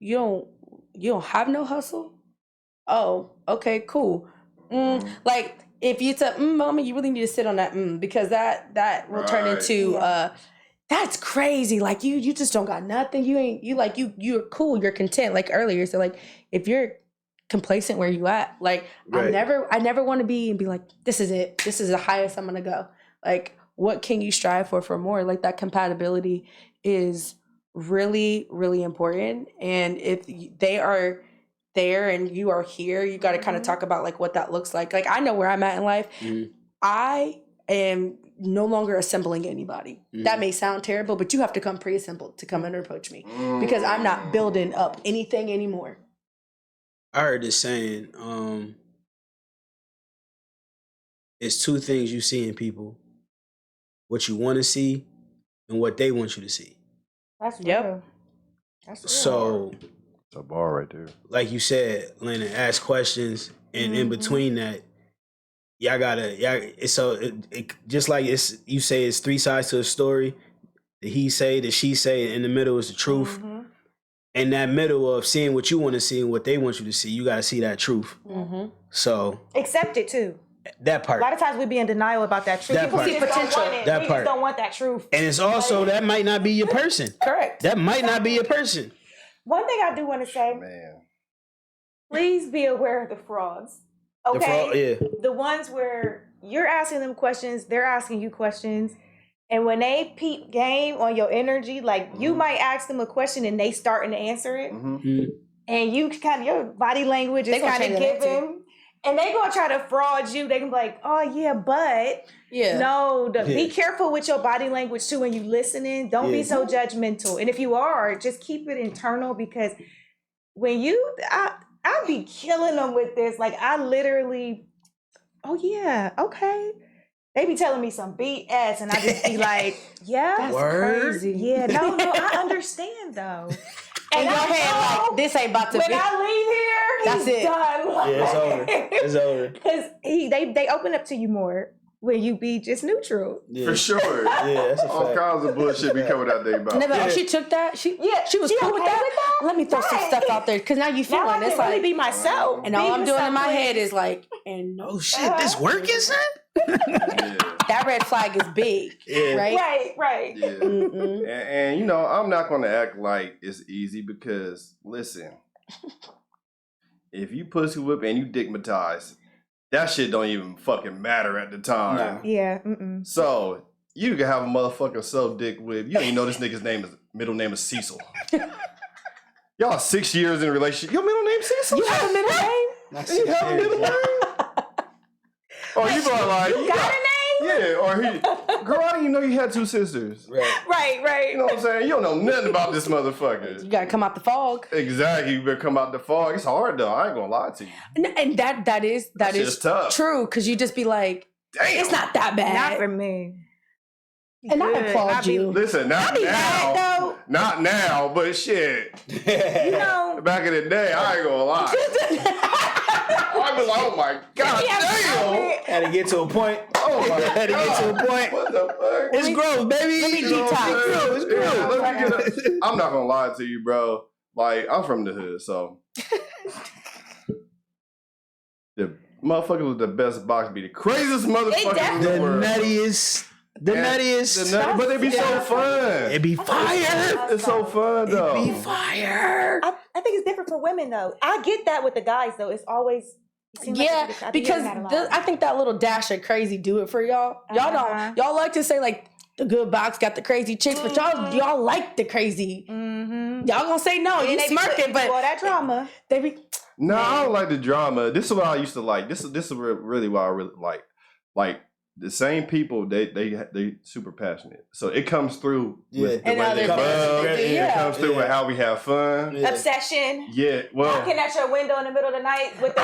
don't have no hustle. Oh, okay, cool. Like if you tell mommy, you really need to sit on that because that will turn into that's crazy. Like you just don't got nothing. You're cool. You're content. Like earlier, so like if you're complacent where you at, like I never want to be and be like this is it. This is the highest I'm gonna go. Like what can you strive for more? Like that compatibility is really, really important. And if they are there and you are here, you got to kind of talk about like what that looks like. Like I know where I'm at in life. I am no longer assembling anybody. That may sound terrible, but you have to come pre-assembled to come and approach me because I'm not building up anything anymore. I heard this saying, it's two things you see in people: what you want to see and what they want you to see. That's real. That's real. So, it's a bar right there. Like you said, Lena, ask questions, and in between that, it just like you say, it's three sides to a story. The he say, the she say, in the middle is the truth. In that middle of seeing what you want to see and what they want you to see, you got to see that truth. So accept it too. That part. A lot of times we be in denial about that truth. People see potential. That part. Just don't want that truth. And it's also that might not be your person. Correct. That might not be your person. One thing I do want to say, please be aware of the frauds. Okay? The ones where you're asking them questions, they're asking you questions. And when they peep game on your energy, like you might ask them a question and they starting to answer it. And you kind of, your body language is kind of giving. And they gonna try to fraud you. They can be like, oh yeah, but be careful with your body language too when you listening. Don't be so judgmental. And if you are, just keep it internal because when I be killing them with this. Like I literally, oh yeah, okay. They be telling me some BS and I just be like, yeah. That's crazy. Yeah, no, I understand though. And your head like, this ain't about to when be. When I leave here, he's done. Like, it's over. It's over. Because they open up to you more when you be just neutral. For sure. That's a fact. All kinds of bullshit be coming out there about. No, she took that. She was cool with that. Let me throw some stuff out there because now you feeling now I it's can really like be myself. And all I'm doing in my head is like, and oh shit, this working, son? That red flag is big, right? Right. Yeah. And you know, I'm not going to act like it's easy because, listen, if you pussy whip and you dickmatize, that shit don't even fucking matter at the time. Nah. Yeah. So you can have a motherfucker so dick whip. You don't even know this nigga's middle name is Cecil. Y'all 6 years in a relationship. Your middle name Cecil? You have a middle name? You have a middle name? Or you going like, you got a name? Yeah, or girl, I didn't even know you had two sisters. Right. You know what I'm saying? You don't know nothing about this motherfucker. You gotta come out the fog. Exactly, you better come out the fog. It's hard though. I ain't gonna lie to you. And that is tough. True, because you just be like, damn, it's not that bad. Not for me. And I applaud you. Listen, not now. Not now, but shit. You know, back in the day, I ain't gonna lie. I was like, oh my god, damn! Had to get to a point. Oh my god, had to get to a point. What the fuck? It's growth, baby. Let me detox. It's growth. I'm not gonna lie to you, bro. Like, I'm from the hood, so the motherfucker with the best box be the craziest motherfucker in the world. The nuttiest. But they be so fun. It be fire. It's so fun though. It be fire. I think it's different for women though. I get that with the guys though. It's always because I think that little dash of crazy do it for y'all. Y'all like to say like the good box got the crazy chicks, but y'all like the crazy. Y'all gonna say no. You smirking, but that drama. They be. No, I don't like the drama. This is what I used to like. This is really what I really like. Like the same people, they super passionate. So it comes through with the way they love. It comes through with how we have fun. Obsession. Yeah. Well, knocking at your window in the middle of the night with the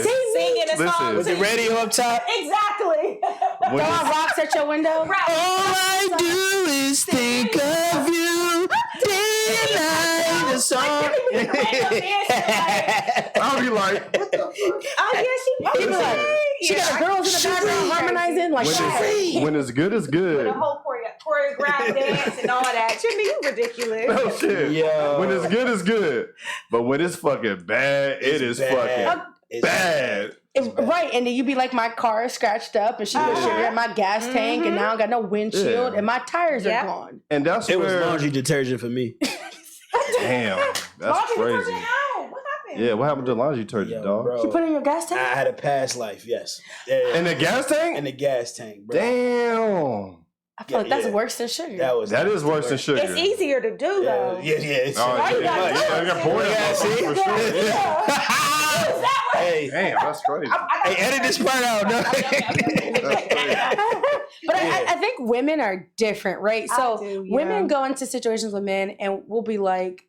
singing a song. With the radio up top. Exactly. Throwing rocks at your window. Right. All I do is think of you. Day and night. The song. I'll be like, what the fuck? Oh yeah, she got girls in the background harmonizing like when it's good, it's good. The whole choreographed dance and all that. Jimmy, you ridiculous. No shit. Yo. When it's good, it's good. But when it's fucking bad, it's fucking bad. Right, and then you be like, my car is scratched up, and she put sugar in my gas tank, and now I got no windshield, and my tires are gone. And that's it was laundry detergent for me. Damn, that's crazy. Yeah, what happened to laundry detergent, dog? Bro, you put it in your gas tank? I had a past life, yes. In the gas tank? In the gas tank, bro. Damn. I feel like that's worse than sugar. That is worse than sugar. It's easier to do, though. Yeah. It's you got pour that for sure. Hey, Damn, that's crazy. hey, edit this part out. No. But I think women are different, right? So women go into situations with men and we'll be like,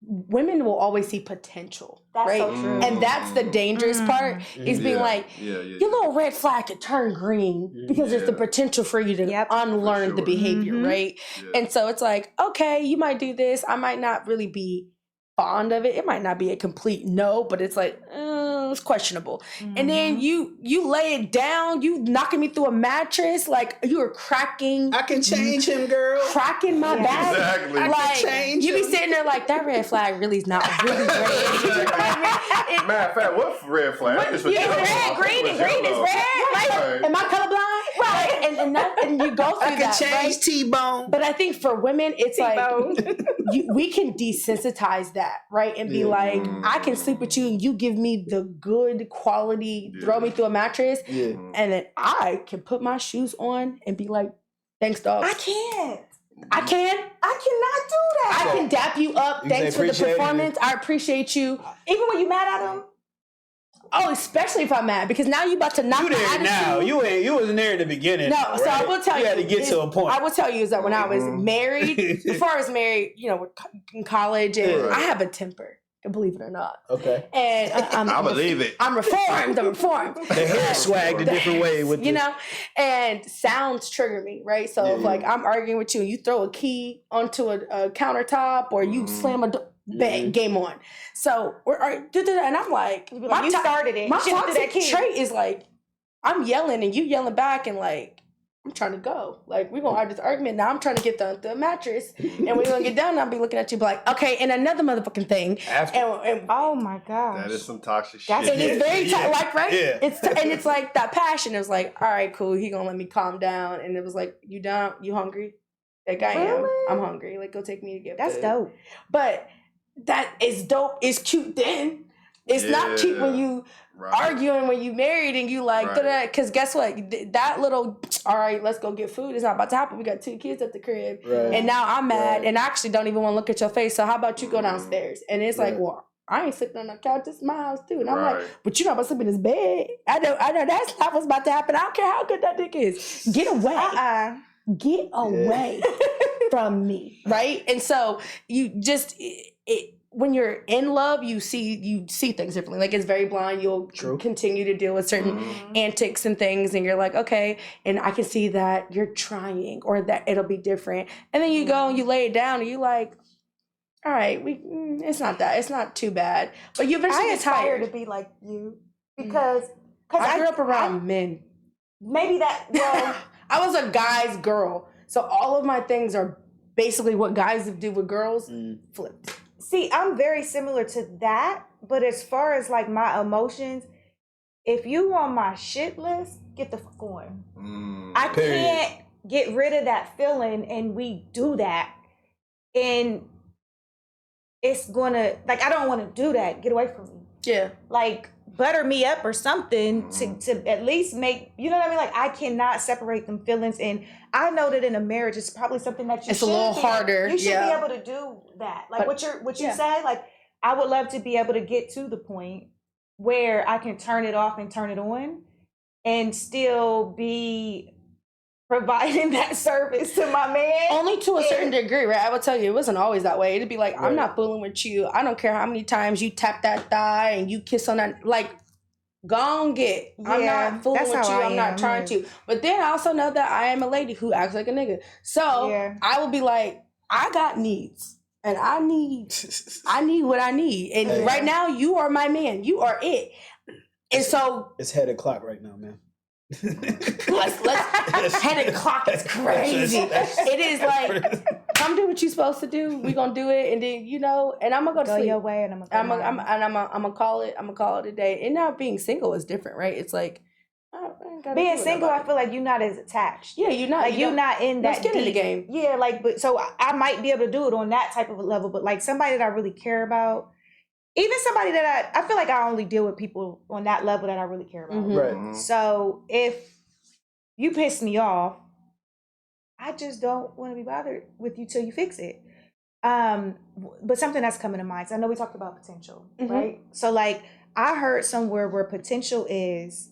women will always see potential, right? So true. And that's the dangerous part is being like, your little red flag could turn green because there's the potential for you to unlearn the behavior, right? Yeah. And so it's like, okay, you might do this. I might not really be fond of it. It might not be a complete no, but it's like, it's questionable. And then you lay it down, you knocking me through a mattress, like you are cracking. I can change him, girl. Cracking my back. Exactly. Like, you be sitting there like, that red flag really is not really red. Matter of fact, what red flag? It's red, green is red. Right? Am I colorblind? Right. And you go through I can change T-bone. But I think for women, it's like, we can desensitize that, right? And be like, I can sleep with you and you give me the good quality, throw me through a mattress. Yeah. And then I can put my shoes on and be like, thanks, dog. I can't. I can. I cannot do that. I can dap you up. Thanks for the performance. I appreciate you. Even when you mad at him? Oh, especially if I'm mad, because now you about to knock you there attitude. Now. You wasn't there in the beginning. No, right? so I will tell you. You had to get to a point. I will tell you is that when I was married, before I was married, in college, and I have a temper, believe it or not. Okay. And I believe it. I'm reformed. The hair swagged a different way with and sounds trigger me, right? So if like I'm arguing with you and you throw a key onto a countertop or you slam a door, bang, game on. So and I'm like, you started it. My toxic trait is like, I'm yelling and you yelling back and like, I'm trying to go. Like, we're going to have this argument. Now I'm trying to get the mattress and we're going to get down and I'll be looking at you like, okay, and another motherfucking thing. And oh my gosh. That is some toxic shit. And it's very like, right? Yeah. And it's like that passion. It was like, all right, cool. He going to let me calm down. And it was like, you down? You hungry? Like, I am. I'm hungry. Like, go take me to get That's food. dope. But that is dope. It's cute then. It's not cute when you arguing when you married and you like, because guess what? That little, all right, let's go get food is not about to happen. We got 2 kids at the crib. Right. And now I'm mad and I actually don't even want to look at your face. So how about you go downstairs? And it's like, well, I ain't sleeping on the couch. This is my house too. And I'm like, but you're not about to sleep in this bed. I know that's not what's about to happen. I don't care how good that dick is. Get away. Get away from me. Right? And so you just... when you're in love, you see things differently. Like, it's very blind. You'll continue to deal with certain antics and things, and you're like, okay, and I can see that you're trying, or that it'll be different. And then you go and you lay it down, and you like, all right, it's not too bad. But you eventually get tired. To be like you because I grew up around men. Maybe that. Well, I was a guy's girl, so all of my things are basically what guys do with girls flipped. See, I'm very similar to that, but as far as like my emotions, if you on my shit list, get the fuck on. I can't get rid of that feeling, and we do that, and it's gonna, like, I don't want to do that. Get away from me. Yeah. Like, butter me up or something to at least make, you know what I mean? Like, I cannot separate them feelings. And I know that in a marriage, it's probably something that it's a little harder. You should be able to do that. Like, what you say, like, I would love to be able to get to the point where I can turn it off and turn it on and still be providing that service to my man. Only to a certain degree, right? I will tell you, it wasn't always that way. It'd be like, I'm not fooling with you. I don't care how many times you tap that thigh and you kiss on that. Like, go on get. I'm not fooling with you. I'm not trying to. But then I also know that I am a lady who acts like a nigga. So I will be like, I got needs. And I need what I need. And right now, you are my man. You are it. And so it's head o'clock right now, man. let's head and clock is crazy. It is like, come do what you're supposed to do. We're gonna do it, and then and I'm gonna go to sleep your way, and I'm gonna call it a day. And now being single is different, right? It's like being single, I feel like you're not as attached. Yeah, you're not. Like, you're not in that skin in the game. Yeah, like, but so I might be able to do it on that type of a level, but like somebody that I really care about. Even somebody that I feel like I only deal with people on that level that I really care about. Right. So if you piss me off, I just don't want to be bothered with you till you fix it. But something that's coming to mind. So I know we talked about potential, right? So like, I heard somewhere where potential is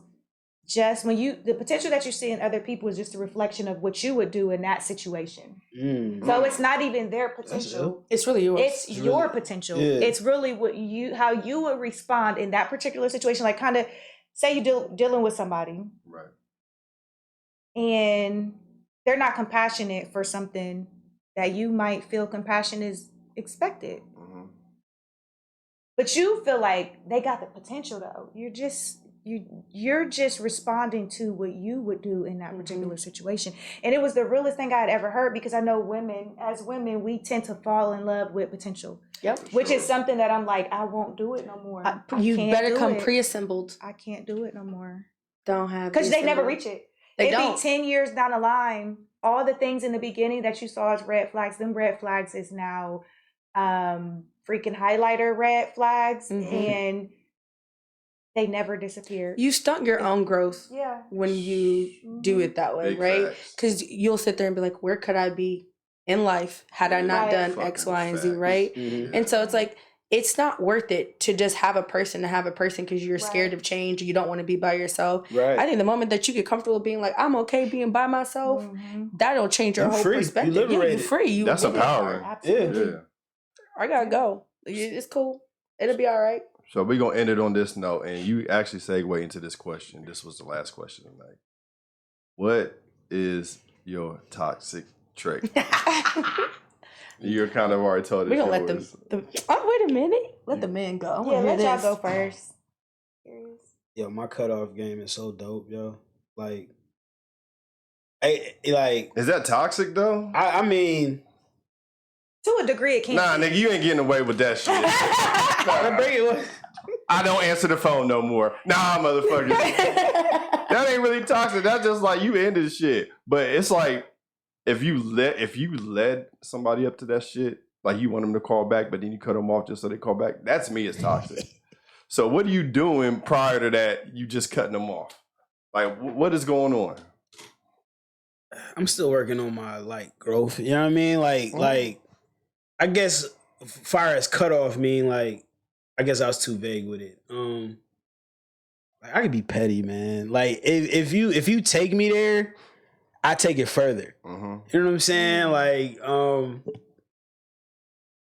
just the potential that you see in other people is just a reflection of what you would do in that situation. So it's not even their potential. It's really yours. It's your potential. Yeah. It's really how you would respond in that particular situation. Like, kind of say you're dealing with somebody, right, and they're not compassionate for something that you might feel compassion is expected. But you feel like they got the potential though. You're just responding to what you would do in that particular situation. And it was the realest thing I had ever heard, because I know as women, we tend to fall in love with potential. Yep. Which is something that I'm like, I won't do it no more. You better come pre-assembled. I can't do it no more. Don't have, because they never reach it. It'd don't. Be 10 years down the line, all the things in the beginning that you saw as red flags, them red flags is now freaking highlighter red flags, and they never disappeared. You stunt your own growth when you do it that way, right? Because you'll sit there and be like, where could I be in life had I not done X, Y, and Z, right? And so it's like, it's not worth it to just have a person because you're scared of change. You don't want to be by yourself. Right. I think the moment that you get comfortable being like, I'm okay being by myself, that'll change your whole perspective. You're free. That's empowering. Absolutely. Yeah. I gotta go. It's cool. It'll be all right. So we're going to end it on this note, and you actually segue into this question. This was the last question tonight. What is your toxic trait? You're kind of already told us. We're going to let them. Oh, wait a minute. Let the men go. Yeah, let y'all go first. Yo, my cutoff game is so dope, yo. Like, is that toxic, though? I mean... To a degree, it can. Nah, nigga, you ain't getting away with that shit. I don't answer the phone no more. Nah, motherfucker. That ain't really toxic. That's just like you ended shit. But it's like if you led somebody up to that shit, like you want them to call back, but then you cut them off just so they call back. That's me. It's toxic. So what are you doing prior to that? You just cutting them off. Like what is going on? I'm still working on my growth. You know what I mean? Like. I guess far as cutoff mean, I guess I was too vague with it. I could be petty, man. Like if you take me there, I take it further. You know what I'm saying? Like I'm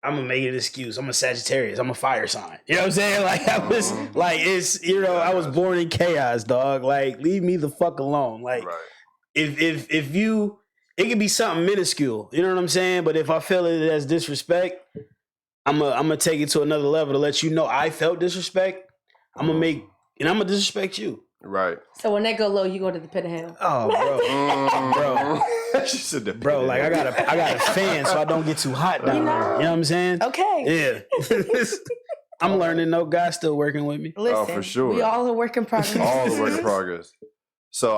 gonna make it an excuse. I'm a Sagittarius. I'm a fire sign. You know what I'm saying? Like I was it's I was born in chaos, dog. Like leave me the fuck alone. Like if you. It could be something minuscule, you know what I'm saying? But if I feel it as disrespect, I'm gonna take it to another level to let you know I felt disrespect. I'm gonna disrespect you. Right. So when they go low, you go to the pit of hell. Oh, bro, like I got a fan, so I don't get too hot down there. You know what I'm saying? Okay. Yeah. I'm learning. No guy's still working with me. Listen, for sure. We all a work in progress. All a work in progress. So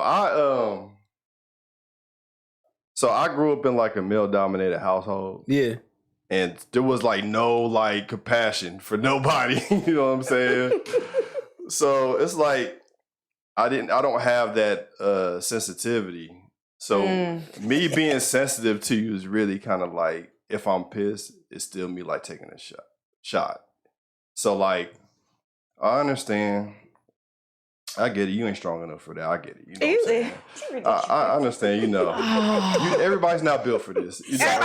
I grew up in a male-dominated household. Yeah. And there was no compassion for nobody. You know what I'm saying? So it's I don't have that sensitivity. So me being sensitive to you is really kind of if I'm pissed, it's still me taking a shot. So I understand. I get it. You ain't strong enough for that. I get it. You know what I'm saying? I understand. You know, everybody's not built for this. You know?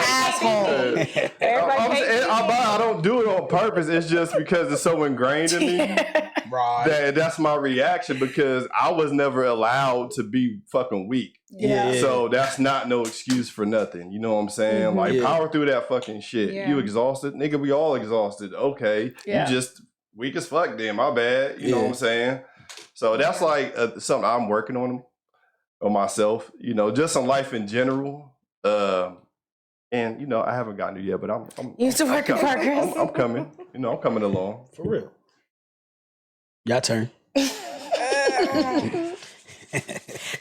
I don't do it on purpose. It's just because it's so ingrained in me. That's my reaction because I was never allowed to be fucking weak. Yeah. So that's not no excuse for nothing. You know what I'm saying? Power through that fucking shit. Yeah. You exhausted? Nigga, we all exhausted. Okay. Yeah. You just weak as fuck then. My bad. You know what I'm saying? So that's something I'm working on myself, just on life in general. And I haven't gotten it yet, but I'm it's a work in progress. I'm coming. I'm coming along. For real. Your turn.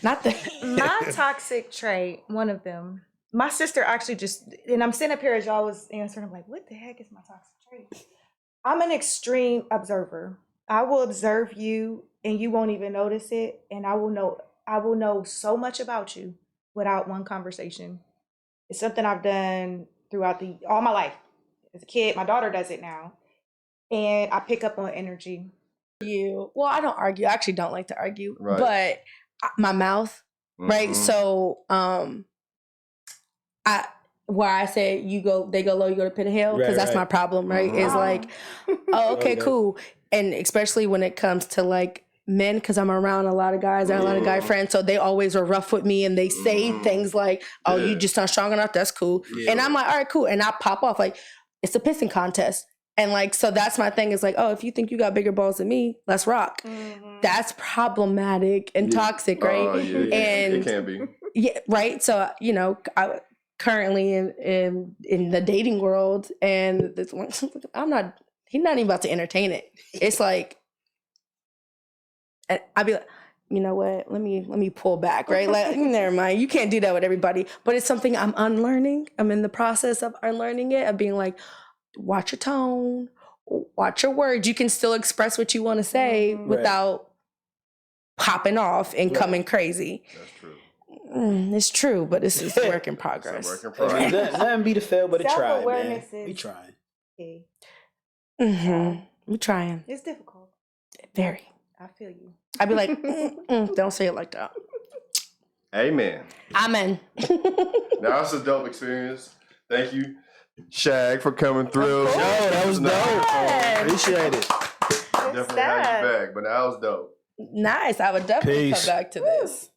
My toxic trait, one of them. My sister actually and I'm sitting up here as y'all was answering, I'm like, what the heck is my toxic trait? I'm an extreme observer. I will observe you and you won't even notice it. And I will know so much about you without one conversation. It's something I've done throughout all my life. As a kid, my daughter does it now. And I pick up on energy. Well, I don't argue. I actually don't like to argue, Right. but my mouth, right? So, where I said they go low, you go to pit of hell, because that's my problem, right? Is like, oh, okay, cool. And especially when it comes to like men, because I'm around a lot of guys, I have a lot of guy friends, so they always are rough with me and they say things like, oh, you just not strong enough, that's cool. And I'm like, all right, cool. And I pop off like, it's a pissing contest. And like, so that's my thing is like, oh, if you think you got bigger balls than me, let's rock. That's problematic and toxic, right? And it can be. Yeah, right. So, you know, I currently in the dating world, and he's not even about to entertain it. It's like, and I'd be like, you know what? Let me pull back, right? Like, never mind. You can't do that with everybody. But it's something I'm unlearning. I'm in the process of unlearning it, of being like, watch your tone, watch your words. You can still express what you want to say without popping off and coming crazy. That's true. It's true, but this is a work in progress. It's a work in progress. Nothing be the fail, but a try, man. Is We trying. key. We're trying. It's difficult. Very. I feel you. I'd be like, don't say it like that. Amen. Amen. Now it's a dope experience. Thank you, Shag, for coming through. Yo, that was dope. Appreciate it. Definitely have you back, but that was dope. Nice. I would definitely come back to this.